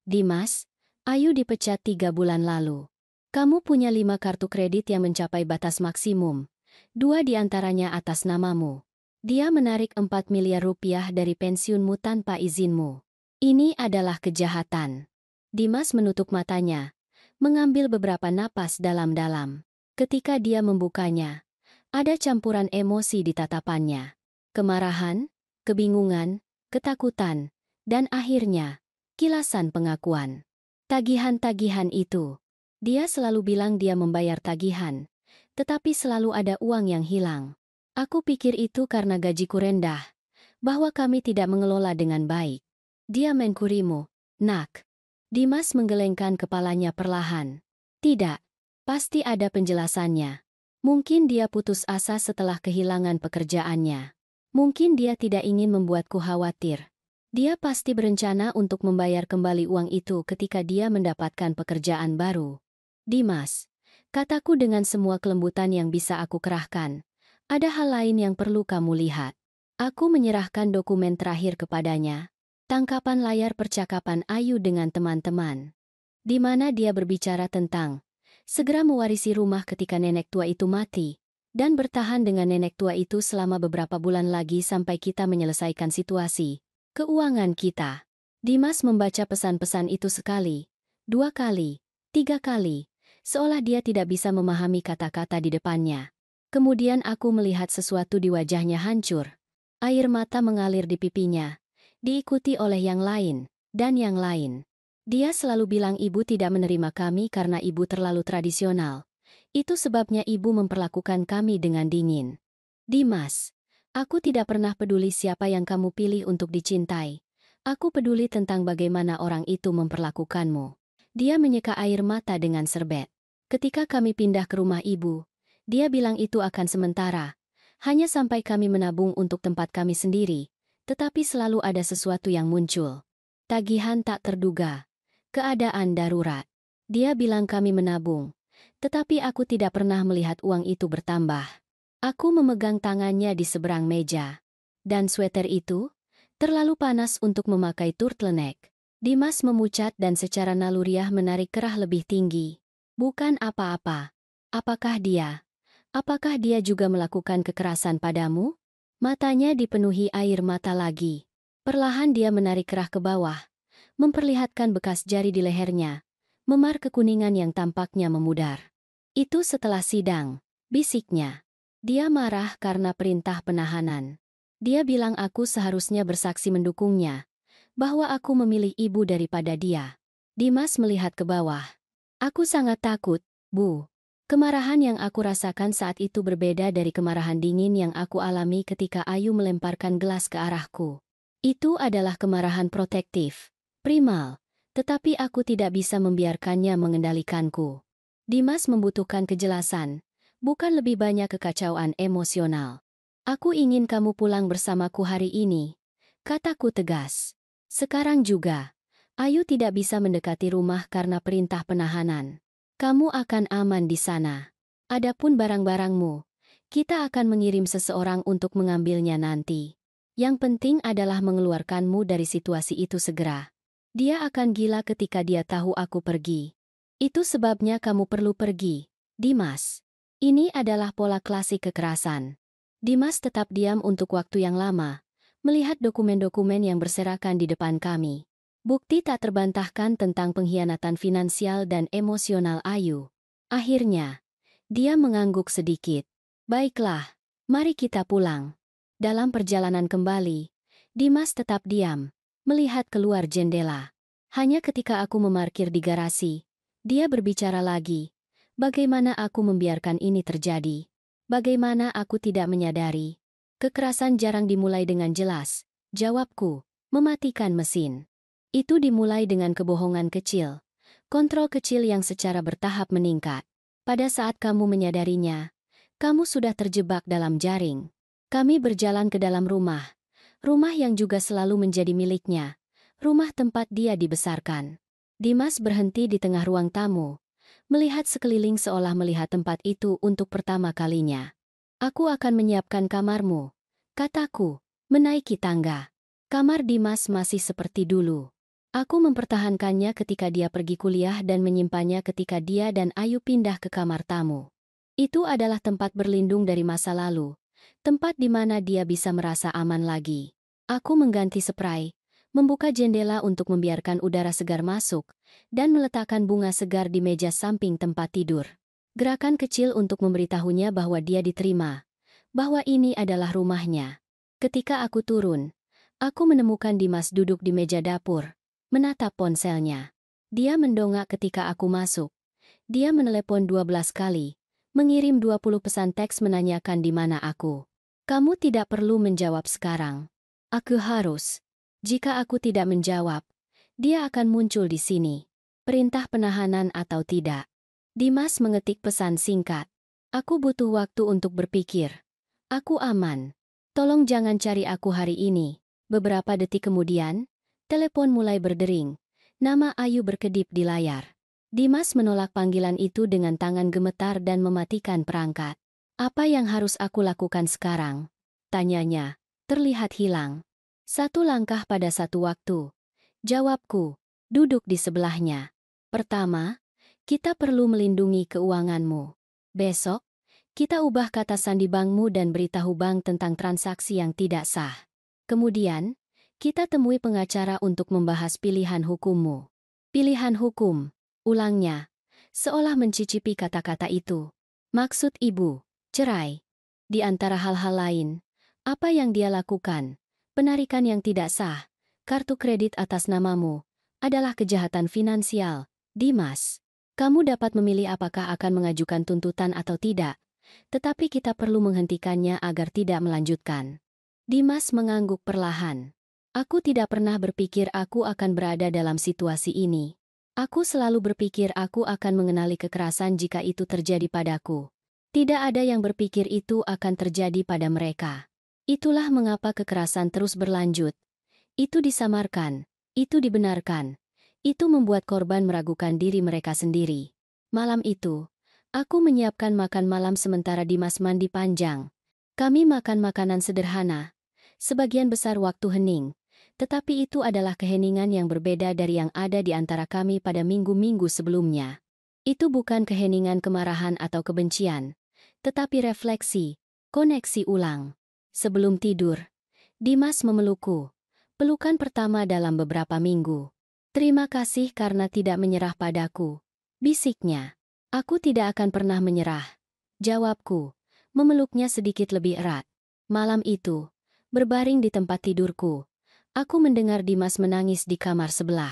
"Dimas, Ayu dipecat 3 bulan lalu. Kamu punya 5 kartu kredit yang mencapai batas maksimum. 2 di antaranya atas namamu. Dia menarik 4 miliar rupiah dari pensiunmu tanpa izinmu. Ini adalah kejahatan. Dimas menutup matanya, mengambil beberapa napas dalam-dalam. Ketika dia membukanya, ada campuran emosi di tatapannya. Kemarahan, kebingungan, ketakutan, dan akhirnya, kilasan pengakuan. Tagihan-tagihan itu. Dia selalu bilang dia membayar tagihan, tetapi selalu ada uang yang hilang. Aku pikir itu karena gajiku rendah, bahwa kami tidak mengelola dengan baik. Dia menkurimu, nak. Dimas menggelengkan kepalanya perlahan. Tidak, pasti ada penjelasannya. Mungkin dia putus asa setelah kehilangan pekerjaannya. Mungkin dia tidak ingin membuatku khawatir. Dia pasti berencana untuk membayar kembali uang itu ketika dia mendapatkan pekerjaan baru. Dimas, kataku dengan semua kelembutan yang bisa aku kerahkan. Ada hal lain yang perlu kamu lihat. Aku menyerahkan dokumen terakhir kepadanya. Tangkapan layar percakapan Ayu dengan teman-teman. Di mana dia berbicara tentang segera mewarisi rumah ketika nenek tua itu mati, dan bertahan dengan nenek tua itu selama beberapa bulan lagi sampai kita menyelesaikan situasi keuangan kita. Dimas membaca pesan-pesan itu sekali, 2 kali, 3 kali, seolah dia tidak bisa memahami kata-kata di depannya. Kemudian aku melihat sesuatu di wajahnya hancur. Air mata mengalir di pipinya, diikuti oleh yang lain, dan yang lain. Dia selalu bilang ibu tidak menerima kami karena ibu terlalu tradisional. Itu sebabnya ibu memperlakukan kami dengan dingin. Dimas, aku tidak pernah peduli siapa yang kamu pilih untuk dicintai. Aku peduli tentang bagaimana orang itu memperlakukanmu. Dia menyeka air mata dengan serbet. Ketika kami pindah ke rumah ibu, dia bilang itu akan sementara, hanya sampai kami menabung untuk tempat kami sendiri, tetapi selalu ada sesuatu yang muncul. Tagihan tak terduga, keadaan darurat. Dia bilang kami menabung, tetapi aku tidak pernah melihat uang itu bertambah. Aku memegang tangannya di seberang meja. Dan sweater itu terlalu panas untuk memakai turtleneck. Dimas memucat dan secara naluriah menarik kerah lebih tinggi. Bukan apa-apa. Apakah dia juga melakukan kekerasan padamu? Matanya dipenuhi air mata lagi. Perlahan dia menarik kerah ke bawah, memperlihatkan bekas jari di lehernya, memar kekuningan yang tampaknya memudar. Itu setelah sidang, bisiknya. Dia marah karena perintah penahanan. Dia bilang aku seharusnya bersaksi mendukungnya, bahwa aku memilih ibu daripada dia. Dimas melihat ke bawah. Aku sangat takut, Bu. Kemarahan yang aku rasakan saat itu berbeda dari kemarahan dingin yang aku alami ketika Ayu melemparkan gelas ke arahku. Itu adalah kemarahan protektif, primal, tetapi aku tidak bisa membiarkannya mengendalikanku. Dimas membutuhkan kejelasan, bukan lebih banyak kekacauan emosional. Aku ingin kamu pulang bersamaku hari ini, kataku tegas. Sekarang juga, Ayu tidak bisa mendekati rumah karena perintah penahanan. Kamu akan aman di sana. Adapun barang-barangmu, kita akan mengirim seseorang untuk mengambilnya nanti. Yang penting adalah mengeluarkanmu dari situasi itu segera. Dia akan gila ketika dia tahu aku pergi. Itu sebabnya kamu perlu pergi, Dimas. Ini adalah pola klasik kekerasan. Dimas tetap diam untuk waktu yang lama, melihat dokumen-dokumen yang berserakan di depan kami. Bukti tak terbantahkan tentang pengkhianatan finansial dan emosional Ayu. Akhirnya, dia mengangguk sedikit. Baiklah, mari kita pulang. Dalam perjalanan kembali, Dimas tetap diam, melihat keluar jendela. Hanya ketika aku memarkir di garasi, dia berbicara lagi. Bagaimana aku membiarkan ini terjadi? Bagaimana aku tidak menyadari? Kekerasan jarang dimulai dengan jelas. Jawabku, mematikan mesin. Itu dimulai dengan kebohongan kecil, kontrol kecil yang secara bertahap meningkat. Pada saat kamu menyadarinya, kamu sudah terjebak dalam jaring. Kami berjalan ke dalam rumah yang juga selalu menjadi miliknya, rumah tempat dia dibesarkan. Dimas berhenti di tengah ruang tamu, melihat sekeliling seolah melihat tempat itu untuk pertama kalinya. Aku akan menyiapkan kamarmu, kataku, menaiki tangga. Kamar Dimas masih seperti dulu. Aku mempertahankannya ketika dia pergi kuliah dan menyimpannya ketika dia dan Ayu pindah ke kamar tamu. Itu adalah tempat berlindung dari masa lalu, tempat di mana dia bisa merasa aman lagi. Aku mengganti spray, membuka jendela untuk membiarkan udara segar masuk, dan meletakkan bunga segar di meja samping tempat tidur. Gerakan kecil untuk memberitahunya bahwa dia diterima, bahwa ini adalah rumahnya. Ketika aku turun, aku menemukan Dimas duduk di meja dapur, menatap ponselnya. Dia mendongak ketika aku masuk. Dia menelepon 12 kali, mengirim 20 pesan teks menanyakan di mana aku. Kamu tidak perlu menjawab sekarang. Aku harus. Jika aku tidak menjawab, dia akan muncul di sini. Perintah penahanan atau tidak. Dimas mengetik pesan singkat. Aku butuh waktu untuk berpikir. Aku aman. Tolong jangan cari aku hari ini. Beberapa detik kemudian, telepon mulai berdering. Nama Ayu berkedip di layar. Dimas menolak panggilan itu dengan tangan gemetar dan mematikan perangkat. Apa yang harus aku lakukan sekarang? Tanyanya, terlihat hilang. Satu langkah pada satu waktu. Jawabku, duduk di sebelahnya. Pertama, kita perlu melindungi keuanganmu. Besok, kita ubah kata sandi bankmu dan beritahu bank tentang transaksi yang tidak sah. Kemudian, kita temui pengacara untuk membahas pilihan hukummu. Pilihan hukum. Ulangnya, seolah mencicipi kata-kata itu. Maksud ibu, cerai. Di antara hal-hal lain, apa yang dia lakukan, penarikan yang tidak sah, kartu kredit atas namamu, adalah kejahatan finansial. Dimas, kamu dapat memilih apakah akan mengajukan tuntutan atau tidak, tetapi kita perlu menghentikannya agar tidak melanjutkan. Dimas mengangguk perlahan. Aku tidak pernah berpikir aku akan berada dalam situasi ini. Aku selalu berpikir aku akan mengenali kekerasan jika itu terjadi padaku. Tidak ada yang berpikir itu akan terjadi pada mereka. Itulah mengapa kekerasan terus berlanjut. Itu disamarkan, itu dibenarkan. Itu membuat korban meragukan diri mereka sendiri. Malam itu, aku menyiapkan makan malam sementara Dimas mandi panjang. Kami makan makanan sederhana, sebagian besar waktu hening. Tetapi itu adalah keheningan yang berbeda dari yang ada di antara kami pada minggu-minggu sebelumnya. Itu bukan keheningan kemarahan atau kebencian, tetapi refleksi, koneksi ulang. Sebelum tidur, Dimas memelukku. Pelukan pertama dalam beberapa minggu. Terima kasih karena tidak menyerah padaku, bisiknya. Aku tidak akan pernah menyerah. Jawabku, memeluknya sedikit lebih erat. Malam itu, berbaring di tempat tidurku, aku mendengar Dimas menangis di kamar sebelah.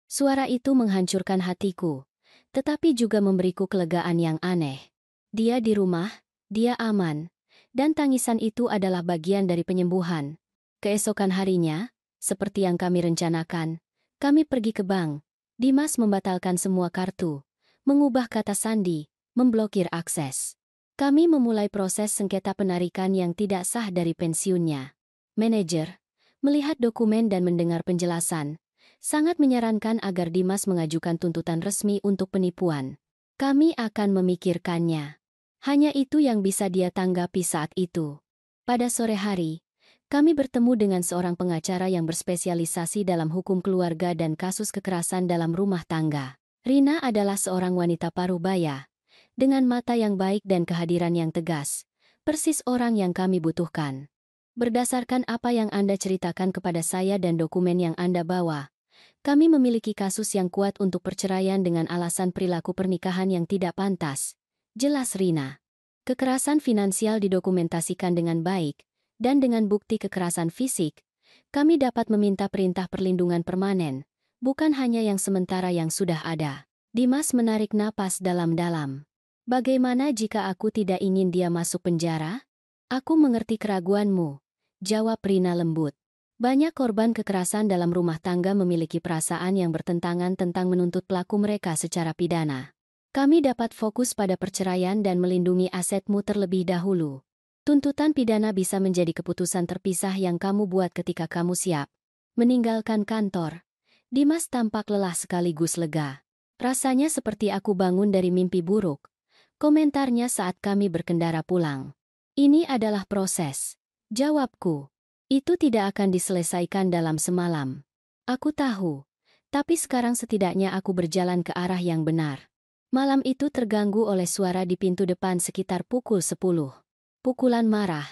Suara itu menghancurkan hatiku, tetapi juga memberiku kelegaan yang aneh. Dia di rumah, dia aman, dan tangisan itu adalah bagian dari penyembuhan. Keesokan harinya, seperti yang kami rencanakan, kami pergi ke bank. Dimas membatalkan semua kartu, mengubah kata sandi, memblokir akses. Kami memulai proses sengketa penarikan yang tidak sah dari pensiunnya. Manajer, melihat dokumen dan mendengar penjelasan, sangat menyarankan agar Dimas mengajukan tuntutan resmi untuk penipuan. Kami akan memikirkannya. Hanya itu yang bisa dia tanggapi saat itu. Pada sore hari, kami bertemu dengan seorang pengacara yang berspesialisasi dalam hukum keluarga dan kasus kekerasan dalam rumah tangga. Rina adalah seorang wanita paruh baya, dengan mata yang baik dan kehadiran yang tegas, persis orang yang kami butuhkan. Berdasarkan apa yang Anda ceritakan kepada saya dan dokumen yang Anda bawa, kami memiliki kasus yang kuat untuk perceraian dengan alasan perilaku pernikahan yang tidak pantas. Jelas Rina. Kekerasan finansial didokumentasikan dengan baik, dan dengan bukti kekerasan fisik, kami dapat meminta perintah perlindungan permanen, bukan hanya yang sementara yang sudah ada. Dimas menarik napas dalam-dalam. Bagaimana jika aku tidak ingin dia masuk penjara? Aku mengerti keraguanmu, jawab Rina lembut. Banyak korban kekerasan dalam rumah tangga memiliki perasaan yang bertentangan tentang menuntut pelaku mereka secara pidana. Kami dapat fokus pada perceraian dan melindungi asetmu terlebih dahulu. Tuntutan pidana bisa menjadi keputusan terpisah yang kamu buat ketika kamu siap meninggalkan kantor. Dimas tampak lelah sekaligus lega. Rasanya seperti aku bangun dari mimpi buruk. Komentarnya saat kami berkendara pulang. Ini adalah proses. Jawabku. Itu tidak akan diselesaikan dalam semalam. Aku tahu. Tapi sekarang setidaknya aku berjalan ke arah yang benar. Malam itu terganggu oleh suara di pintu depan sekitar pukul 10. Pukulan marah.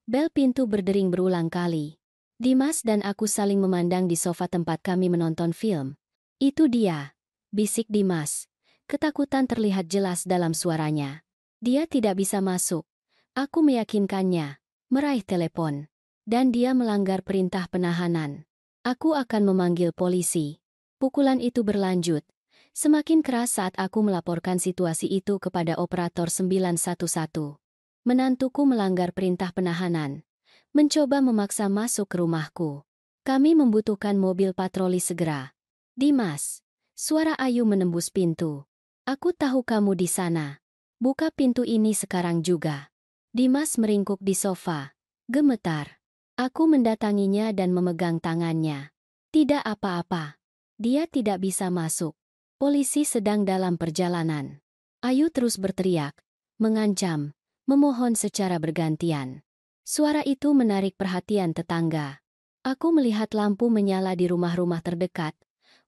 Bel pintu berdering berulang kali. Dimas dan aku saling memandang di sofa tempat kami menonton film. Itu dia, bisik Dimas. Ketakutan terlihat jelas dalam suaranya. Dia tidak bisa masuk. Aku meyakinkannya, meraih telepon. Dan dia melanggar perintah penahanan. Aku akan memanggil polisi. Pukulan itu berlanjut. Semakin keras saat aku melaporkan situasi itu kepada operator 911. Menantuku melanggar perintah penahanan. Mencoba memaksa masuk ke rumahku. Kami membutuhkan mobil patroli segera. Dimas. Suara Ayu menembus pintu. Aku tahu kamu di sana. Buka pintu ini sekarang juga. Dimas meringkuk di sofa. Gemetar. Aku mendatanginya dan memegang tangannya. Tidak apa-apa. Dia tidak bisa masuk. Polisi sedang dalam perjalanan. Ayu terus berteriak, mengancam, memohon secara bergantian. Suara itu menarik perhatian tetangga. Aku melihat lampu menyala di rumah-rumah terdekat.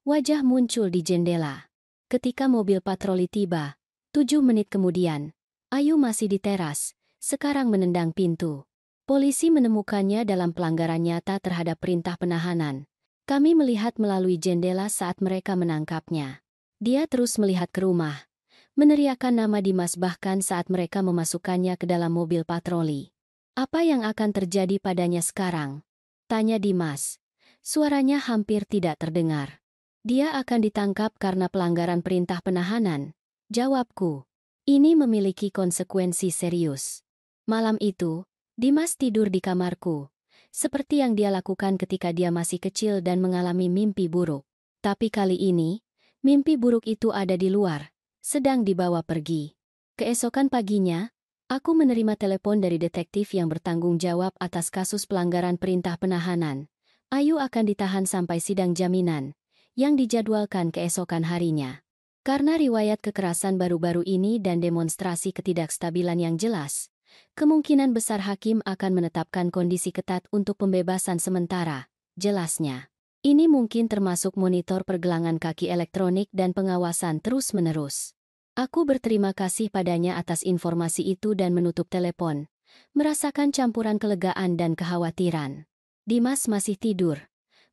Wajah muncul di jendela. Ketika mobil patroli tiba, 7 menit kemudian, Ayu masih di teras, sekarang menendang pintu. Polisi menemukannya dalam pelanggaran nyata terhadap perintah penahanan. Kami melihat melalui jendela saat mereka menangkapnya. Dia terus melihat ke rumah. Meneriakkan nama Dimas bahkan saat mereka memasukkannya ke dalam mobil patroli. Apa yang akan terjadi padanya sekarang? Tanya Dimas. Suaranya hampir tidak terdengar. Dia akan ditangkap karena pelanggaran perintah penahanan. Jawabku. Ini memiliki konsekuensi serius. Malam itu, Dimas tidur di kamarku. Seperti yang dia lakukan ketika dia masih kecil dan mengalami mimpi buruk. Tapi kali ini, mimpi buruk itu ada di luar. Sedang dibawa pergi. Keesokan paginya, aku menerima telepon dari detektif yang bertanggung jawab atas kasus pelanggaran perintah penahanan. Ayu akan ditahan sampai sidang jaminan, yang dijadwalkan keesokan harinya. Karena riwayat kekerasan baru-baru ini dan demonstrasi ketidakstabilan yang jelas, kemungkinan besar hakim akan menetapkan kondisi ketat untuk pembebasan sementara, jelasnya. Ini mungkin termasuk monitor pergelangan kaki elektronik dan pengawasan terus-menerus. Aku berterima kasih padanya atas informasi itu dan menutup telepon, merasakan campuran kelegaan dan kekhawatiran. Dimas masih tidur.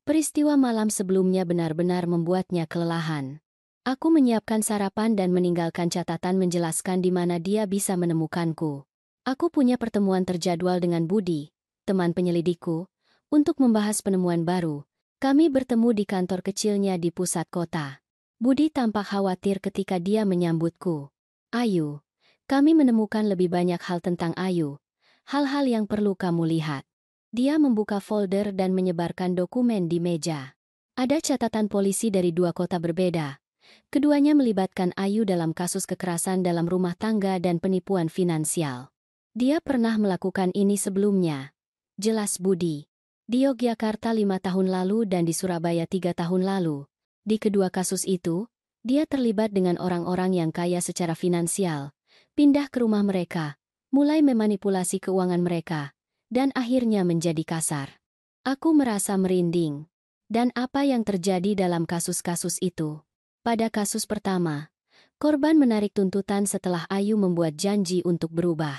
Peristiwa malam sebelumnya benar-benar membuatnya kelelahan. Aku menyiapkan sarapan dan meninggalkan catatan menjelaskan di mana dia bisa menemukanku. Aku punya pertemuan terjadwal dengan Budi, teman penyelidikku, untuk membahas penemuan baru. Kami bertemu di kantor kecilnya di pusat kota. Budi tampak khawatir ketika dia menyambutku. Ayu, kami menemukan lebih banyak hal tentang Ayu. Hal-hal yang perlu kamu lihat. Dia membuka folder dan menyebarkan dokumen di meja. Ada catatan polisi dari 2 kota berbeda. Keduanya melibatkan Ayu dalam kasus kekerasan dalam rumah tangga dan penipuan finansial. Dia pernah melakukan ini sebelumnya. Jelas Budi. Di Yogyakarta 5 tahun lalu dan di Surabaya 3 tahun lalu. Di kedua kasus itu, dia terlibat dengan orang-orang yang kaya secara finansial, pindah ke rumah mereka, mulai memanipulasi keuangan mereka, dan akhirnya menjadi kasar. Aku merasa merinding. Dan apa yang terjadi dalam kasus-kasus itu? Pada kasus pertama, korban menarik tuntutan setelah Ayu membuat janji untuk berubah.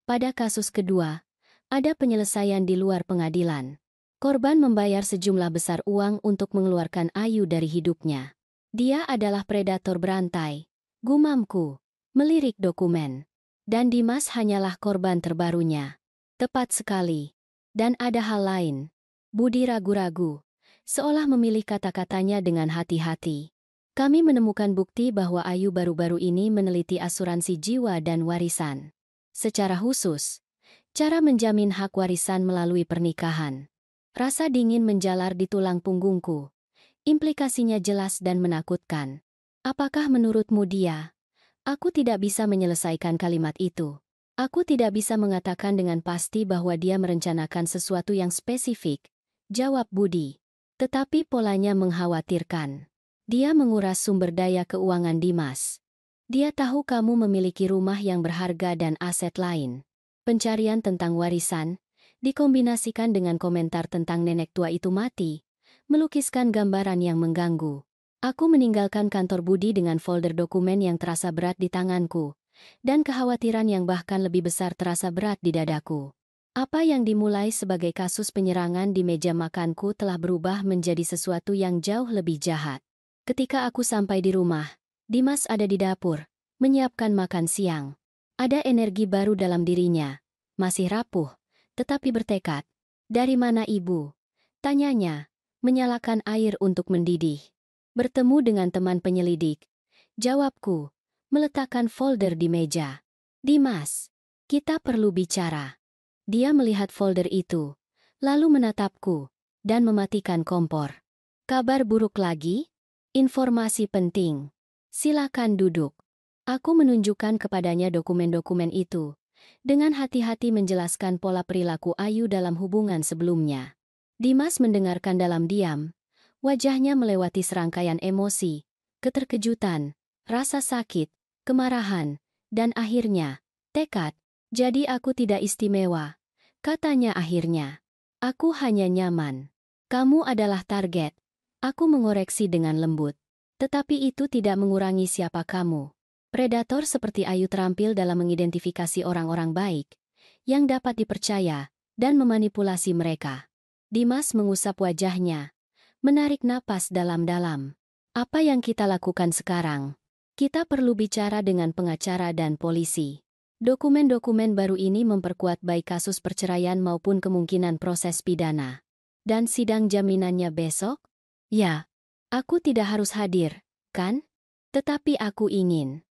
Pada kasus kedua, ada penyelesaian di luar pengadilan. Korban membayar sejumlah besar uang untuk mengeluarkan Ayu dari hidupnya. Dia adalah predator berantai. Gumamku. Melirik dokumen. Dan Dimas hanyalah korban terbarunya. Tepat sekali. Dan ada hal lain. Budi ragu-ragu. Seolah memilih kata-katanya dengan hati-hati. Kami menemukan bukti bahwa Ayu baru-baru ini meneliti asuransi jiwa dan warisan. Secara khusus, cara menjamin hak warisan melalui pernikahan. Rasa dingin menjalar di tulang punggungku. Implikasinya jelas dan menakutkan. Apakah menurutmu dia? Aku tidak bisa menyelesaikan kalimat itu. Aku tidak bisa mengatakan dengan pasti bahwa dia merencanakan sesuatu yang spesifik. Jawab Budi. Tetapi polanya mengkhawatirkan. Dia menguras sumber daya keuangan Dimas. Dia tahu kamu memiliki rumah yang berharga dan aset lain. Pencarian tentang warisan, dikombinasikan dengan komentar tentang nenek tua itu mati, melukiskan gambaran yang mengganggu. Aku meninggalkan kantor Budi dengan folder dokumen yang terasa berat di tanganku, dan kekhawatiran yang bahkan lebih besar terasa berat di dadaku. Apa yang dimulai sebagai kasus penyerangan di meja makanku telah berubah menjadi sesuatu yang jauh lebih jahat. Ketika aku sampai di rumah, Dimas ada di dapur, menyiapkan makan siang. Ada energi baru dalam dirinya, masih rapuh, tetapi bertekad. "Dari mana ibu?" tanyanya, menyalakan air untuk mendidih. "Bertemu dengan teman penyelidik," jawabku, meletakkan folder di meja. "Dimas, kita perlu bicara." Dia melihat folder itu, lalu menatapku, dan mematikan kompor. "Kabar buruk lagi? Informasi penting. Silakan duduk." Aku menunjukkan kepadanya dokumen-dokumen itu, dengan hati-hati menjelaskan pola perilaku Ayu dalam hubungan sebelumnya. Dimas mendengarkan dalam diam, wajahnya melewati serangkaian emosi, keterkejutan, rasa sakit, kemarahan, dan akhirnya, tekad. "Jadi aku tidak istimewa," katanya akhirnya. "Aku hanya nyaman. Kamu adalah target." Aku mengoreksi dengan lembut. "Tetapi itu tidak mengurangi siapa kamu." Predator seperti Ayu terampil dalam mengidentifikasi orang-orang baik, yang dapat dipercaya, dan memanipulasi mereka. Dimas mengusap wajahnya, menarik napas dalam-dalam. "Apa yang kita lakukan sekarang? Kita perlu bicara dengan pengacara dan polisi. Dokumen-dokumen baru ini memperkuat baik kasus perceraian maupun kemungkinan proses pidana. Dan sidang jaminannya besok? Ya, aku tidak harus hadir, kan? Tetapi aku ingin."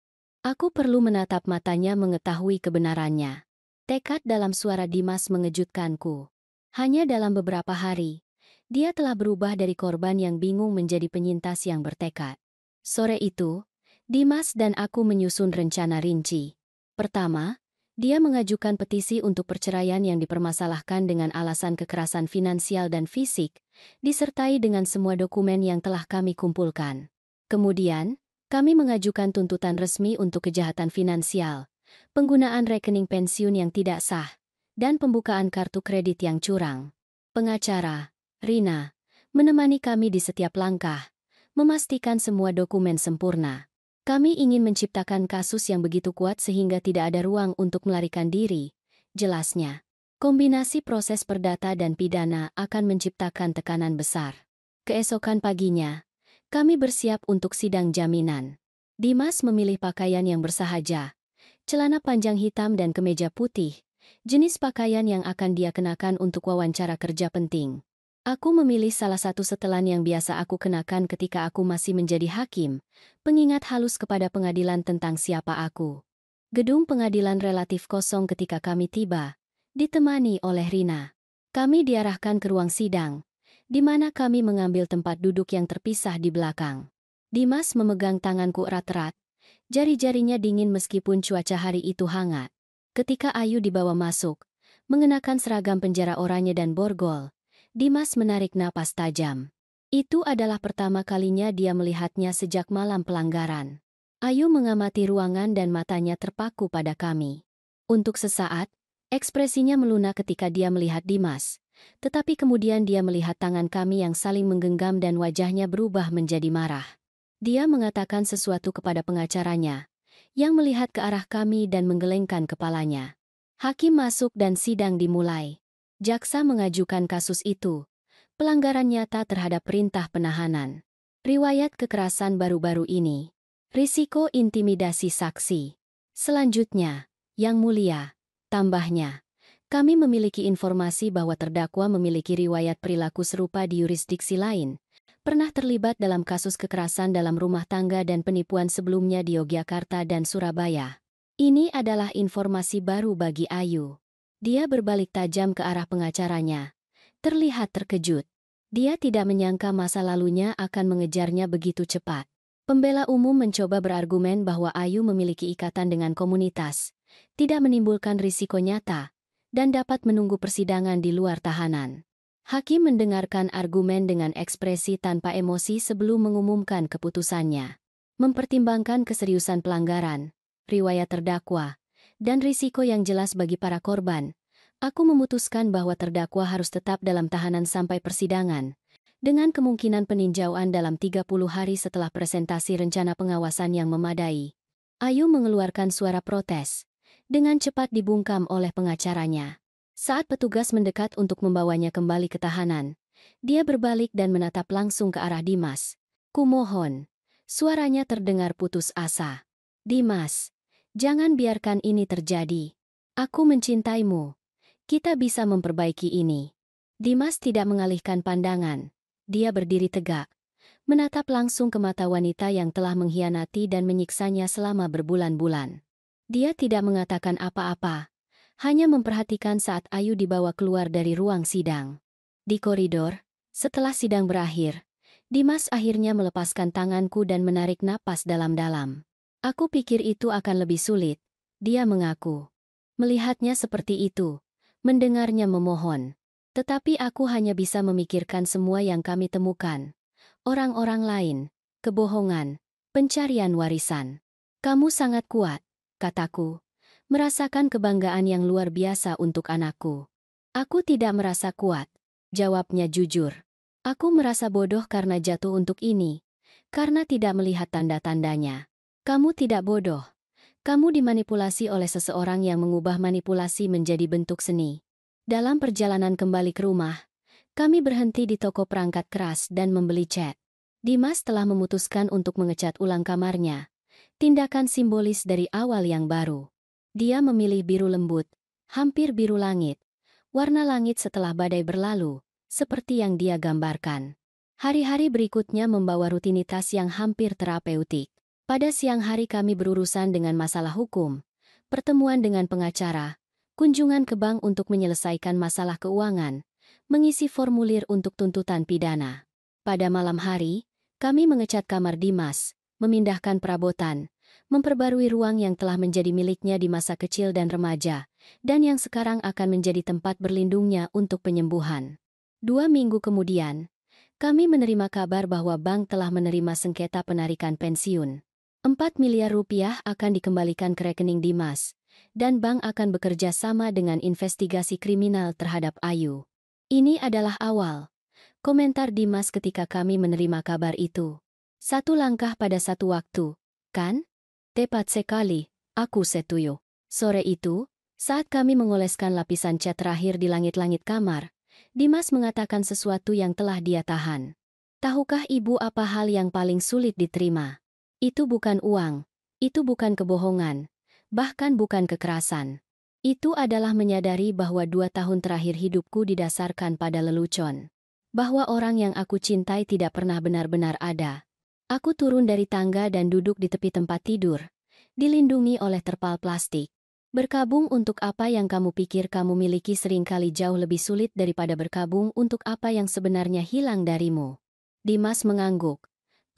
Aku perlu menatap matanya mengetahui kebenarannya. Tekad dalam suara Dimas mengejutkanku. Hanya dalam beberapa hari, dia telah berubah dari korban yang bingung menjadi penyintas yang bertekad. Sore itu, Dimas dan aku menyusun rencana rinci. Pertama, dia mengajukan petisi untuk perceraian yang dipermasalahkan dengan alasan kekerasan finansial dan fisik, disertai dengan semua dokumen yang telah kami kumpulkan. Kemudian, kami mengajukan tuntutan resmi untuk kejahatan finansial, penggunaan rekening pensiun yang tidak sah, dan pembukaan kartu kredit yang curang. Pengacara, Rina, menemani kami di setiap langkah, memastikan semua dokumen sempurna. Kami ingin menciptakan kasus yang begitu kuat sehingga tidak ada ruang untuk melarikan diri, jelasnya. Kombinasi proses perdata dan pidana akan menciptakan tekanan besar. Keesokan paginya, kami bersiap untuk sidang jaminan. Dimas memilih pakaian yang bersahaja, celana panjang hitam dan kemeja putih, jenis pakaian yang akan dia kenakan untuk wawancara kerja penting. Aku memilih salah satu setelan yang biasa aku kenakan ketika aku masih menjadi hakim, pengingat halus kepada pengadilan tentang siapa aku. Gedung pengadilan relatif kosong ketika kami tiba, ditemani oleh Rina. Kami diarahkan ke ruang sidang, di mana kami mengambil tempat duduk yang terpisah di belakang. Dimas memegang tanganku erat-erat, jari-jarinya dingin meskipun cuaca hari itu hangat. Ketika Ayu dibawa masuk, mengenakan seragam penjara oranye dan borgol, Dimas menarik napas tajam. Itu adalah pertama kalinya dia melihatnya sejak malam pelanggaran. Ayu mengamati ruangan dan matanya terpaku pada kami. Untuk sesaat, ekspresinya melunak ketika dia melihat Dimas, tetapi kemudian dia melihat tangan kami yang saling menggenggam dan wajahnya berubah menjadi marah. Dia mengatakan sesuatu kepada pengacaranya, yang melihat ke arah kami dan menggelengkan kepalanya. Hakim masuk dan sidang dimulai. Jaksa mengajukan kasus itu, pelanggaran nyata terhadap perintah penahanan. Riwayat kekerasan baru-baru ini. Risiko intimidasi saksi. Selanjutnya, Yang Mulia, tambahnya, kami memiliki informasi bahwa terdakwa memiliki riwayat perilaku serupa di yurisdiksi lain, pernah terlibat dalam kasus kekerasan dalam rumah tangga dan penipuan sebelumnya di Yogyakarta dan Surabaya. Ini adalah informasi baru bagi Ayu. Dia berbalik tajam ke arah pengacaranya, terlihat terkejut. Dia tidak menyangka masa lalunya akan mengejarnya begitu cepat. Pembela umum mencoba berargumen bahwa Ayu memiliki ikatan dengan komunitas, tidak menimbulkan risiko nyata, dan dapat menunggu persidangan di luar tahanan. Hakim mendengarkan argumen dengan ekspresi tanpa emosi sebelum mengumumkan keputusannya. Mempertimbangkan keseriusan pelanggaran, riwayat terdakwa, dan risiko yang jelas bagi para korban, aku memutuskan bahwa terdakwa harus tetap dalam tahanan sampai persidangan, dengan kemungkinan peninjauan dalam 30 hari setelah presentasi rencana pengawasan yang memadai. Ayu mengeluarkan suara protes, dengan cepat dibungkam oleh pengacaranya. Saat petugas mendekat untuk membawanya kembali ke tahanan, dia berbalik dan menatap langsung ke arah Dimas. Kumohon. Suaranya terdengar putus asa. Dimas, jangan biarkan ini terjadi. Aku mencintaimu. Kita bisa memperbaiki ini. Dimas tidak mengalihkan pandangan. Dia berdiri tegak, menatap langsung ke mata wanita yang telah mengkhianati dan menyiksanya selama berbulan-bulan. Dia tidak mengatakan apa-apa, hanya memperhatikan saat Ayu dibawa keluar dari ruang sidang. Di koridor, setelah sidang berakhir, Dimas akhirnya melepaskan tanganku dan menarik napas dalam-dalam. Aku pikir itu akan lebih sulit, dia mengaku. Melihatnya seperti itu, mendengarnya memohon. Tetapi aku hanya bisa memikirkan semua yang kami temukan. Orang-orang lain, kebohongan, pencarian warisan. Kamu sangat kuat, kataku. Merasakan kebanggaan yang luar biasa untuk anakku. Aku tidak merasa kuat, jawabnya jujur. Aku merasa bodoh karena jatuh untuk ini, karena tidak melihat tanda-tandanya. Kamu tidak bodoh. Kamu dimanipulasi oleh seseorang yang mengubah manipulasi menjadi bentuk seni. Dalam perjalanan kembali ke rumah, kami berhenti di toko perangkat keras dan membeli cat. Dimas telah memutuskan untuk mengecat ulang kamarnya. Tindakan simbolis dari awal yang baru. Dia memilih biru lembut, hampir biru langit. Warna langit setelah badai berlalu, seperti yang dia gambarkan. Hari-hari berikutnya membawa rutinitas yang hampir terapeutik. Pada siang hari kami berurusan dengan masalah hukum, pertemuan dengan pengacara, kunjungan ke bank untuk menyelesaikan masalah keuangan, mengisi formulir untuk tuntutan pidana. Pada malam hari, kami mengecat kamar Dimas, memindahkan perabotan, memperbarui ruang yang telah menjadi miliknya di masa kecil dan remaja, dan yang sekarang akan menjadi tempat berlindungnya untuk penyembuhan. 2 minggu kemudian, kami menerima kabar bahwa bank telah menerima sengketa penarikan pensiun. 4 miliar rupiah akan dikembalikan ke rekening Dimas, dan bank akan bekerja sama dengan investigasi kriminal terhadap Ayu. Ini adalah awal, komentar Dimas ketika kami menerima kabar itu. Satu langkah pada satu waktu, kan? Tepat sekali, aku setuju. Sore itu, saat kami mengoleskan lapisan cat terakhir di langit-langit kamar, Dimas mengatakan sesuatu yang telah dia tahan. Tahukah ibu apa hal yang paling sulit diterima? Itu bukan uang, itu bukan kebohongan, bahkan bukan kekerasan. Itu adalah menyadari bahwa 2 tahun terakhir hidupku didasarkan pada lelucon. Bahwa orang yang aku cintai tidak pernah benar-benar ada. Aku turun dari tangga dan duduk di tepi tempat tidur, dilindungi oleh terpal plastik. Berkabung untuk apa yang kamu pikir kamu miliki seringkali jauh lebih sulit daripada berkabung untuk apa yang sebenarnya hilang darimu. Dimas mengangguk,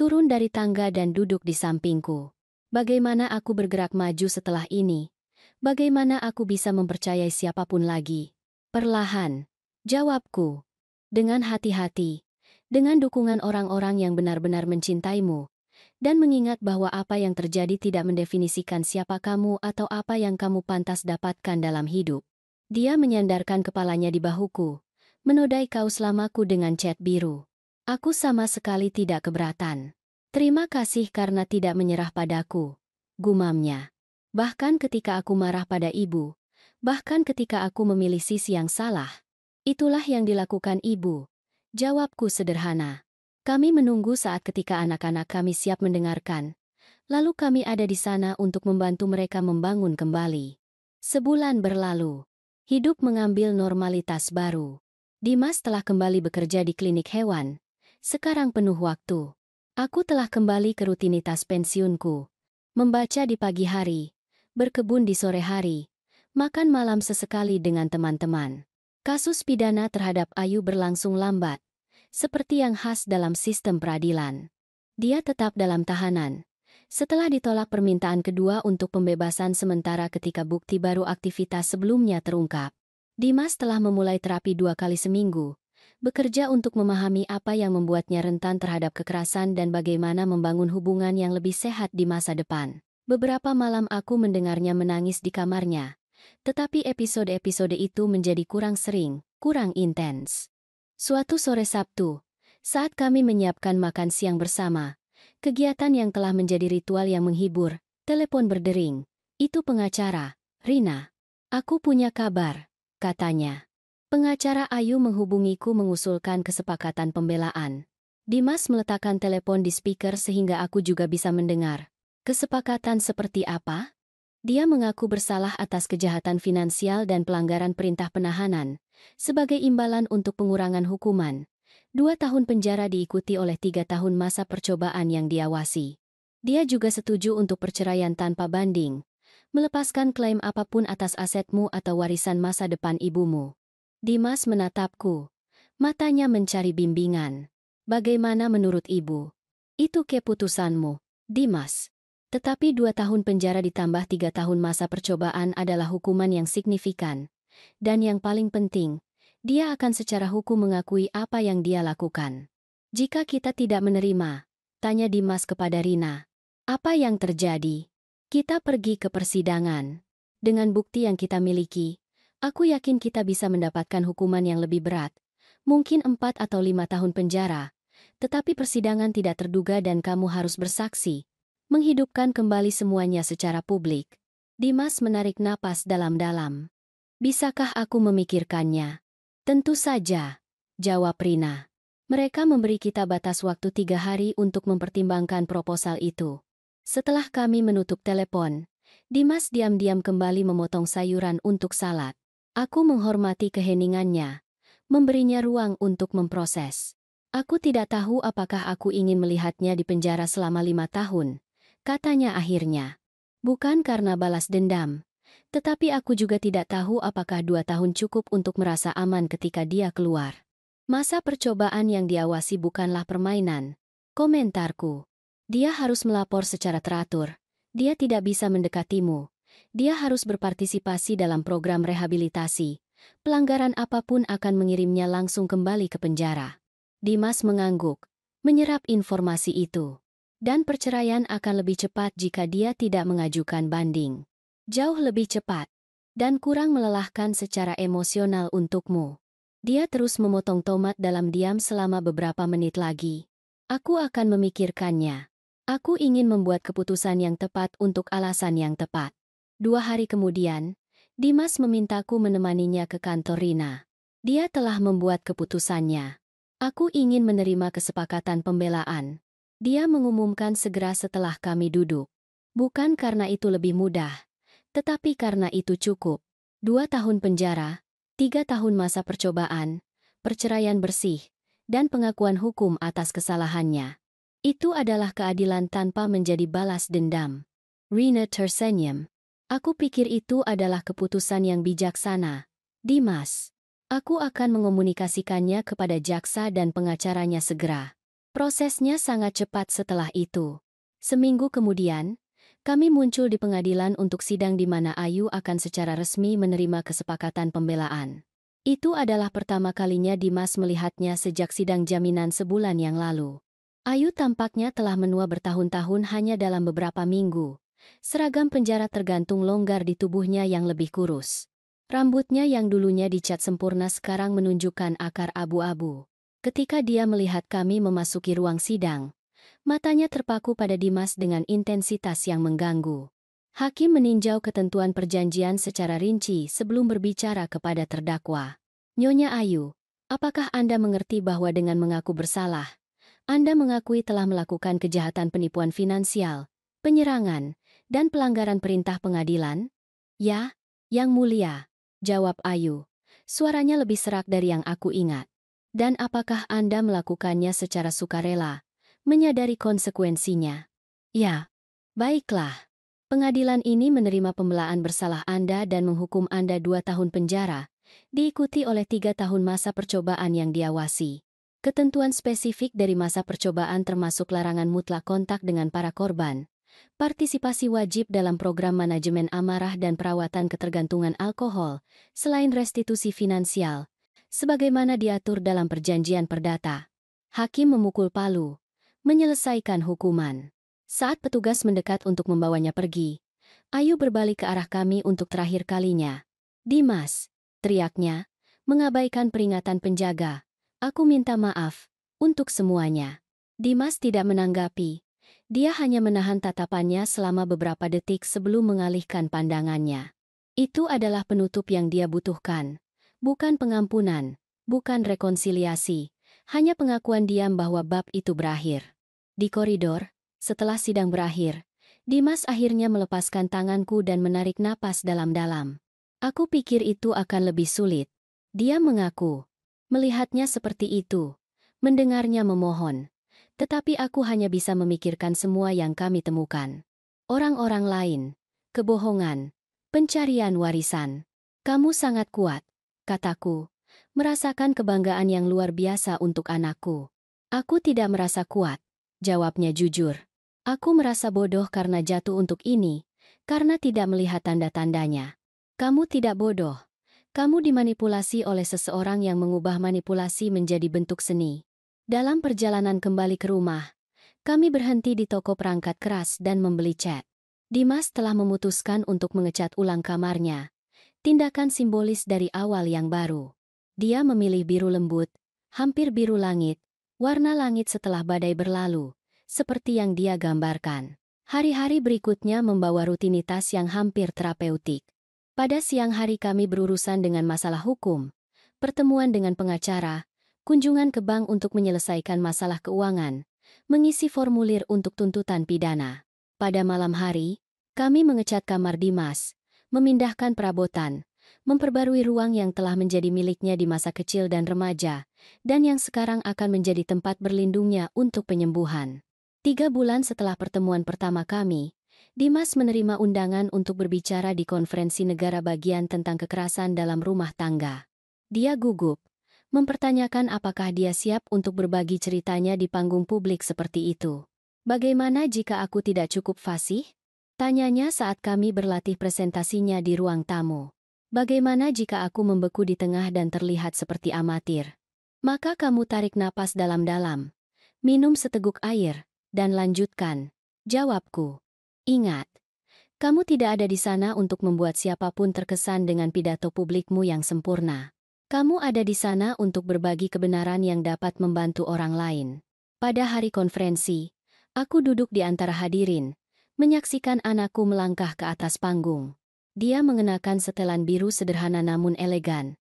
turun dari tangga dan duduk di sampingku. Bagaimana aku bergerak maju setelah ini? Bagaimana aku bisa mempercayai siapapun lagi? Perlahan, jawabku. Dengan hati-hati, dengan dukungan orang-orang yang benar-benar mencintaimu, dan mengingat bahwa apa yang terjadi tidak mendefinisikan siapa kamu atau apa yang kamu pantas dapatkan dalam hidup. Dia menyandarkan kepalanya di bahuku, menodai kaus lamaku dengan cat biru. Aku sama sekali tidak keberatan. Terima kasih karena tidak menyerah padaku, gumamnya. Bahkan ketika aku marah pada ibu, bahkan ketika aku memilih sisi yang salah. Itulah yang dilakukan ibu, jawabku sederhana. Kami menunggu saat ketika anak-anak kami siap mendengarkan. Lalu kami ada di sana untuk membantu mereka membangun kembali. Sebulan berlalu. Hidup mengambil normalitas baru. Dimas telah kembali bekerja di klinik hewan. Sekarang penuh waktu. Aku telah kembali ke rutinitas pensiunku. Membaca di pagi hari, berkebun di sore hari, makan malam sesekali dengan teman-teman. Kasus pidana terhadap Ayu berlangsung lambat, seperti yang khas dalam sistem peradilan. Dia tetap dalam tahanan. Setelah ditolak permintaan kedua untuk pembebasan sementara ketika bukti baru aktivitas sebelumnya terungkap. Dimas telah memulai terapi 2 kali seminggu, bekerja untuk memahami apa yang membuatnya rentan terhadap kekerasan dan bagaimana membangun hubungan yang lebih sehat di masa depan. Beberapa malam aku mendengarnya menangis di kamarnya, tetapi episode-episode itu menjadi kurang sering, kurang intens. Suatu sore Sabtu, saat kami menyiapkan makan siang bersama, kegiatan yang telah menjadi ritual yang menghibur, telepon berdering. Itu pengacara, Rina. Aku punya kabar. katanya. Pengacara Ayu menghubungiku mengusulkan kesepakatan pembelaan. Dimas meletakkan telepon di speaker sehingga aku juga bisa mendengar. Kesepakatan seperti apa? Dia mengaku bersalah atas kejahatan finansial dan pelanggaran perintah penahanan. Sebagai imbalan untuk pengurangan hukuman, 2 tahun penjara diikuti oleh 3 tahun masa percobaan yang diawasi. Dia juga setuju untuk perceraian tanpa banding, melepaskan klaim apapun atas asetmu atau warisan masa depan ibumu. Dimas menatapku. Matanya mencari bimbingan. Bagaimana menurut ibu? Itu keputusanmu, Dimas. Tetapi 2 tahun penjara ditambah 3 tahun masa percobaan adalah hukuman yang signifikan. Dan yang paling penting, dia akan secara hukum mengakui apa yang dia lakukan. Jika kita tidak menerima, tanya Dimas kepada Rina. Apa yang terjadi? Kita pergi ke persidangan. Dengan bukti yang kita miliki, aku yakin kita bisa mendapatkan hukuman yang lebih berat. Mungkin 4 atau 5 tahun penjara. Tetapi persidangan tidak terduga dan kamu harus bersaksi. Menghidupkan kembali semuanya secara publik. Dimas menarik napas dalam-dalam. Bisakah aku memikirkannya? Tentu saja, jawab Rina. Mereka memberi kita batas waktu 3 hari untuk mempertimbangkan proposal itu. Setelah kami menutup telepon, Dimas diam-diam kembali memotong sayuran untuk salad. Aku menghormati keheningannya, memberinya ruang untuk memproses. Aku tidak tahu apakah aku ingin melihatnya di penjara selama 5 tahun, katanya akhirnya. Bukan karena balas dendam, tetapi aku juga tidak tahu apakah 2 tahun cukup untuk merasa aman ketika dia keluar. Masa percobaan yang diawasi bukanlah permainan, komentarku. Dia harus melapor secara teratur, dia tidak bisa mendekatimu, dia harus berpartisipasi dalam program rehabilitasi. Pelanggaran apapun akan mengirimnya langsung kembali ke penjara. Dimas mengangguk, menyerap informasi itu. Dan perceraian akan lebih cepat jika dia tidak mengajukan banding. Jauh lebih cepat. Dan kurang melelahkan secara emosional untukmu. Dia terus memotong tomat dalam diam selama beberapa menit lagi. Aku akan memikirkannya. Aku ingin membuat keputusan yang tepat untuk alasan yang tepat. 2 hari kemudian, Dimas memintaku menemaninya ke kantor Rina. Dia telah membuat keputusannya. Aku ingin menerima kesepakatan pembelaan. Dia mengumumkan segera setelah kami duduk. Bukan karena itu lebih mudah, tetapi karena itu cukup. 2 tahun penjara, 3 tahun masa percobaan, perceraian bersih, dan pengakuan hukum atas kesalahannya. Itu adalah keadilan tanpa menjadi balas dendam. Rina tersenyum. Aku pikir itu adalah keputusan yang bijaksana. Dimas, aku akan mengomunikasikannya kepada jaksa dan pengacaranya segera. Prosesnya sangat cepat setelah itu. Seminggu kemudian, kami muncul di pengadilan untuk sidang di mana Ayu akan secara resmi menerima kesepakatan pembelaan. Itu adalah pertama kalinya Dimas melihatnya sejak sidang jaminan sebulan yang lalu. Ayu tampaknya telah menua bertahun-tahun hanya dalam beberapa minggu. Seragam penjara tergantung longgar di tubuhnya yang lebih kurus. Rambutnya yang dulunya dicat sempurna sekarang menunjukkan akar abu-abu. Ketika dia melihat kami memasuki ruang sidang, matanya terpaku pada Dimas dengan intensitas yang mengganggu. Hakim meninjau ketentuan perjanjian secara rinci sebelum berbicara kepada terdakwa. Nyonya Ayu, apakah Anda mengerti bahwa dengan mengaku bersalah, Anda mengakui telah melakukan kejahatan penipuan finansial, penyerangan, dan pelanggaran perintah pengadilan? Ya, Yang Mulia, jawab Ayu. Suaranya lebih serak dari yang aku ingat. Dan apakah Anda melakukannya secara sukarela, menyadari konsekuensinya? Ya, baiklah. Pengadilan ini menerima pembelaan bersalah Anda dan menghukum Anda 2 tahun penjara, diikuti oleh 3 tahun masa percobaan yang diawasi. Ketentuan spesifik dari masa percobaan termasuk larangan mutlak kontak dengan para korban, partisipasi wajib dalam program manajemen amarah dan perawatan ketergantungan alkohol, selain restitusi finansial, sebagaimana diatur dalam perjanjian perdata. Hakim memukul palu, menyelesaikan hukuman. Saat petugas mendekat untuk membawanya pergi, Ayu berbalik ke arah kami untuk terakhir kalinya. Dimas, teriaknya, mengabaikan peringatan penjaga. Aku minta maaf, untuk semuanya. Dimas tidak menanggapi. Dia hanya menahan tatapannya selama beberapa detik sebelum mengalihkan pandangannya. Itu adalah penutup yang dia butuhkan. Bukan pengampunan, bukan rekonsiliasi, hanya pengakuan diam bahwa bab itu berakhir. Di koridor, setelah sidang berakhir, Dimas akhirnya melepaskan tanganku dan menarik napas dalam-dalam. Aku pikir itu akan lebih sulit. Dia mengaku. Melihatnya seperti itu. Mendengarnya memohon. Tetapi aku hanya bisa memikirkan semua yang kami temukan. Orang-orang lain. Kebohongan. Pencarian warisan. Kamu sangat kuat, kataku. Merasakan kebanggaan yang luar biasa untuk anakku. Aku tidak merasa kuat, jawabnya jujur. Aku merasa bodoh karena jatuh untuk ini, karena tidak melihat tanda-tandanya. Kamu tidak bodoh. Kamu dimanipulasi oleh seseorang yang mengubah manipulasi menjadi bentuk seni. Dalam perjalanan kembali ke rumah, kami berhenti di toko perangkat keras dan membeli cat. Dimas telah memutuskan untuk mengecat ulang kamarnya. Tindakan simbolis dari awal yang baru. Dia memilih biru lembut, hampir biru langit, warna langit setelah badai berlalu, seperti yang dia gambarkan. Hari-hari berikutnya membawa rutinitas yang hampir terapeutik. Pada siang hari kami berurusan dengan masalah hukum, pertemuan dengan pengacara, kunjungan ke bank untuk menyelesaikan masalah keuangan, mengisi formulir untuk tuntutan pidana. Pada malam hari, kami mengecat kamar Dimas, memindahkan perabotan, memperbarui ruang yang telah menjadi miliknya di masa kecil dan remaja, dan yang sekarang akan menjadi tempat berlindungnya untuk penyembuhan. 3 bulan setelah pertemuan pertama kami, Dimas menerima undangan untuk berbicara di konferensi negara bagian tentang kekerasan dalam rumah tangga. Dia gugup, mempertanyakan apakah dia siap untuk berbagi ceritanya di panggung publik seperti itu. Bagaimana jika aku tidak cukup fasih? Tanyanya saat kami berlatih presentasinya di ruang tamu. Bagaimana jika aku membeku di tengah dan terlihat seperti amatir? Maka kamu tarik napas dalam-dalam, minum seteguk air, dan lanjutkan, jawabku. Ingat, kamu tidak ada di sana untuk membuat siapapun terkesan dengan pidato publikmu yang sempurna. Kamu ada di sana untuk berbagi kebenaran yang dapat membantu orang lain. Pada hari konferensi, aku duduk di antara hadirin, menyaksikan anakku melangkah ke atas panggung. Dia mengenakan setelan biru sederhana namun elegan.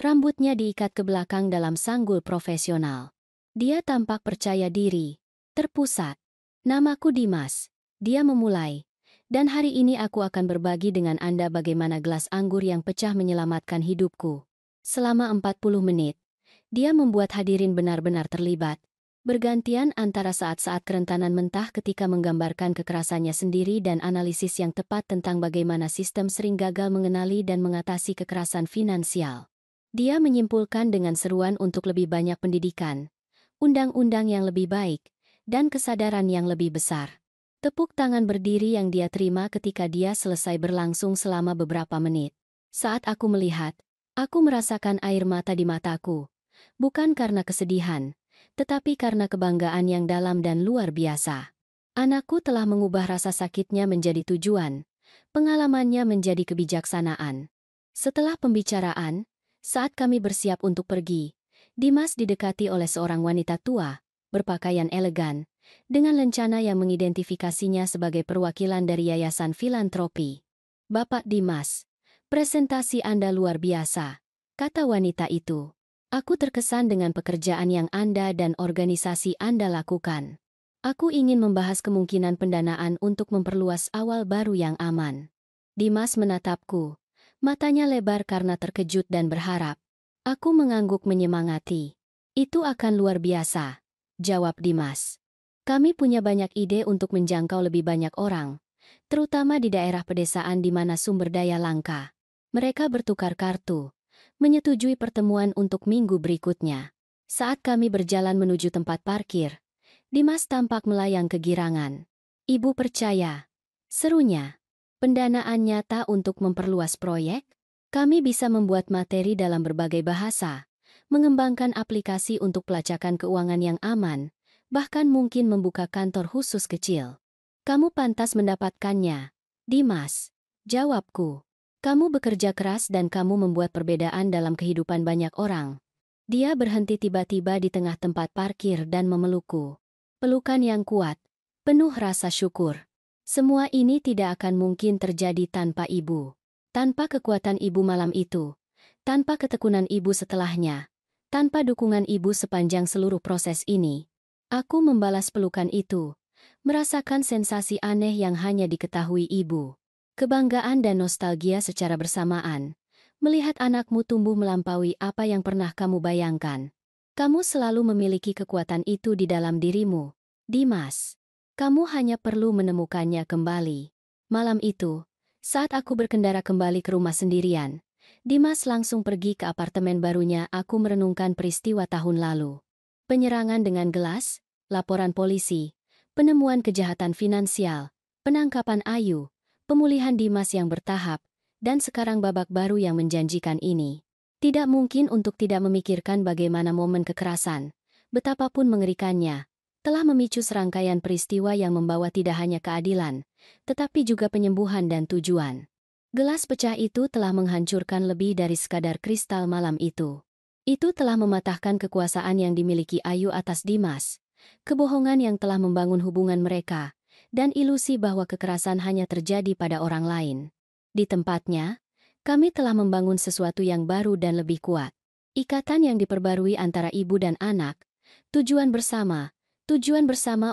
Rambutnya diikat ke belakang dalam sanggul profesional. Dia tampak percaya diri, terpusat. Namaku Dimas. Dia memulai. Dan hari ini aku akan berbagi dengan Anda bagaimana gelas anggur yang pecah menyelamatkan hidupku. Selama 40 menit, dia membuat hadirin benar-benar terlibat. Bergantian antara saat-saat kerentanan mentah ketika menggambarkan kekerasannya sendiri dan analisis yang tepat tentang bagaimana sistem sering gagal mengenali dan mengatasi kekerasan finansial. Dia menyimpulkan dengan seruan untuk lebih banyak pendidikan, undang-undang yang lebih baik, dan kesadaran yang lebih besar. Tepuk tangan berdiri yang dia terima ketika dia selesai berlangsung selama beberapa menit. Saat aku melihat, aku merasakan air mata di mataku. Bukan karena kesedihan, tetapi karena kebanggaan yang dalam dan luar biasa. Anakku telah mengubah rasa sakitnya menjadi tujuan, pengalamannya menjadi kebijaksanaan. Setelah pembicaraan, saat kami bersiap untuk pergi, Dimas didekati oleh seorang wanita tua, berpakaian elegan, dengan lencana yang mengidentifikasinya sebagai perwakilan dari Yayasan Filantropi. Bapak Dimas, presentasi Anda luar biasa, kata wanita itu. Aku terkesan dengan pekerjaan yang Anda dan organisasi Anda lakukan. Aku ingin membahas kemungkinan pendanaan untuk memperluas awal baru yang aman. Dimas menatapku, matanya lebar karena terkejut dan berharap. Aku mengangguk menyemangati. Itu akan luar biasa, jawab Dimas. Kami punya banyak ide untuk menjangkau lebih banyak orang, terutama di daerah pedesaan di mana sumber daya langka. Mereka bertukar kartu, menyetujui pertemuan untuk minggu berikutnya. Saat kami berjalan menuju tempat parkir, Dimas tampak melayang kegirangan. Ibu percaya, serunya. Pendanaan nyata untuk memperluas proyek? Kami bisa membuat materi dalam berbagai bahasa, mengembangkan aplikasi untuk pelacakan keuangan yang aman, bahkan mungkin membuka kantor khusus kecil. Kamu pantas mendapatkannya, Dimas. Jawabku. Kamu bekerja keras dan kamu membuat perbedaan dalam kehidupan banyak orang. Dia berhenti tiba-tiba di tengah tempat parkir dan memelukku. Pelukan yang kuat, penuh rasa syukur. Semua ini tidak akan mungkin terjadi tanpa ibu. Tanpa kekuatan ibu malam itu, Tanpa ketekunan ibu setelahnya, tanpa dukungan ibu sepanjang seluruh proses ini, aku membalas pelukan itu, merasakan sensasi aneh yang hanya diketahui ibu. Kebanggaan dan nostalgia secara bersamaan, melihat anakmu tumbuh melampaui apa yang pernah kamu bayangkan. Kamu selalu memiliki kekuatan itu di dalam dirimu, Dimas. Kamu hanya perlu menemukannya kembali. Malam itu, saat aku berkendara kembali ke rumah sendirian, Dimas langsung pergi ke apartemen barunya. Aku merenungkan peristiwa tahun lalu. Penyerangan dengan gelas, laporan polisi, penemuan kejahatan finansial, penangkapan Ayu, pemulihan Dimas yang bertahap, dan sekarang babak baru yang menjanjikan ini. Tidak mungkin untuk tidak memikirkan bagaimana momen kekerasan, betapapun mengerikannya, telah memicu serangkaian peristiwa yang membawa tidak hanya keadilan, tetapi juga penyembuhan dan tujuan. Gelas pecah itu telah menghancurkan lebih dari sekadar kristal malam itu. Itu telah mematahkan kekuasaan yang dimiliki Ayu atas Dimas, kebohongan yang telah membangun hubungan mereka, dan ilusi bahwa kekerasan hanya terjadi pada orang lain. Di tempatnya, kami telah membangun sesuatu yang baru dan lebih kuat. Ikatan yang diperbarui antara ibu dan anak, tujuan bersama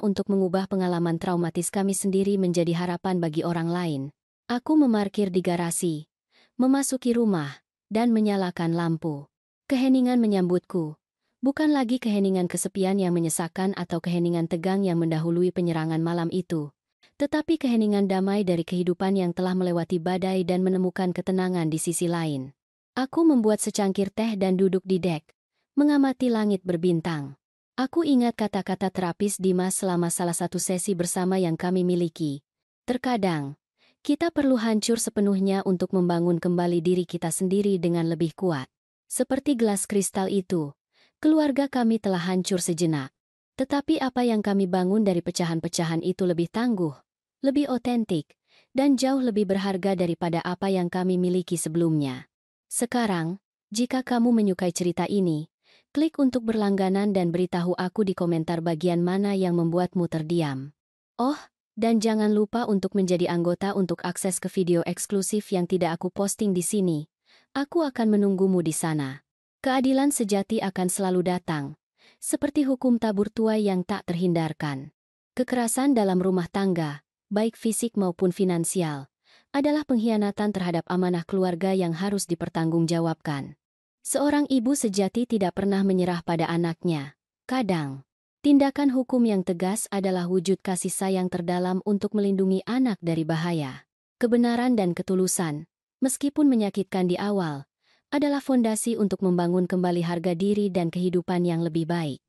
untuk mengubah pengalaman traumatis kami sendiri menjadi harapan bagi orang lain. Aku memarkir di garasi, memasuki rumah, dan menyalakan lampu. Keheningan menyambutku. Bukan lagi keheningan kesepian yang menyesakkan atau keheningan tegang yang mendahului penyerangan malam itu, tetapi keheningan damai dari kehidupan yang telah melewati badai dan menemukan ketenangan di sisi lain. Aku membuat secangkir teh dan duduk di dek, mengamati langit berbintang. Aku ingat kata-kata terapis Dimas selama salah satu sesi bersama yang kami miliki. Terkadang, kita perlu hancur sepenuhnya untuk membangun kembali diri kita sendiri dengan lebih kuat. Seperti gelas kristal itu, keluarga kami telah hancur sejenak. Tetapi apa yang kami bangun dari pecahan-pecahan itu lebih tangguh, lebih otentik, dan jauh lebih berharga daripada apa yang kami miliki sebelumnya. Sekarang, jika kamu menyukai cerita ini, klik untuk berlangganan dan beritahu aku di komentar bagian mana yang membuatmu terdiam. Oh, dan jangan lupa untuk menjadi anggota untuk akses ke video eksklusif yang tidak aku posting di sini. Aku akan menunggumu di sana. Keadilan sejati akan selalu datang, seperti hukum tabur tuai yang tak terhindarkan. Kekerasan dalam rumah tangga, baik fisik maupun finansial, adalah pengkhianatan terhadap amanah keluarga yang harus dipertanggungjawabkan. Seorang ibu sejati tidak pernah menyerah pada anaknya. Kadang, tindakan hukum yang tegas adalah wujud kasih sayang terdalam untuk melindungi anak dari bahaya. Kebenaran dan ketulusan, meskipun menyakitkan di awal, adalah fondasi untuk membangun kembali harga diri dan kehidupan yang lebih baik.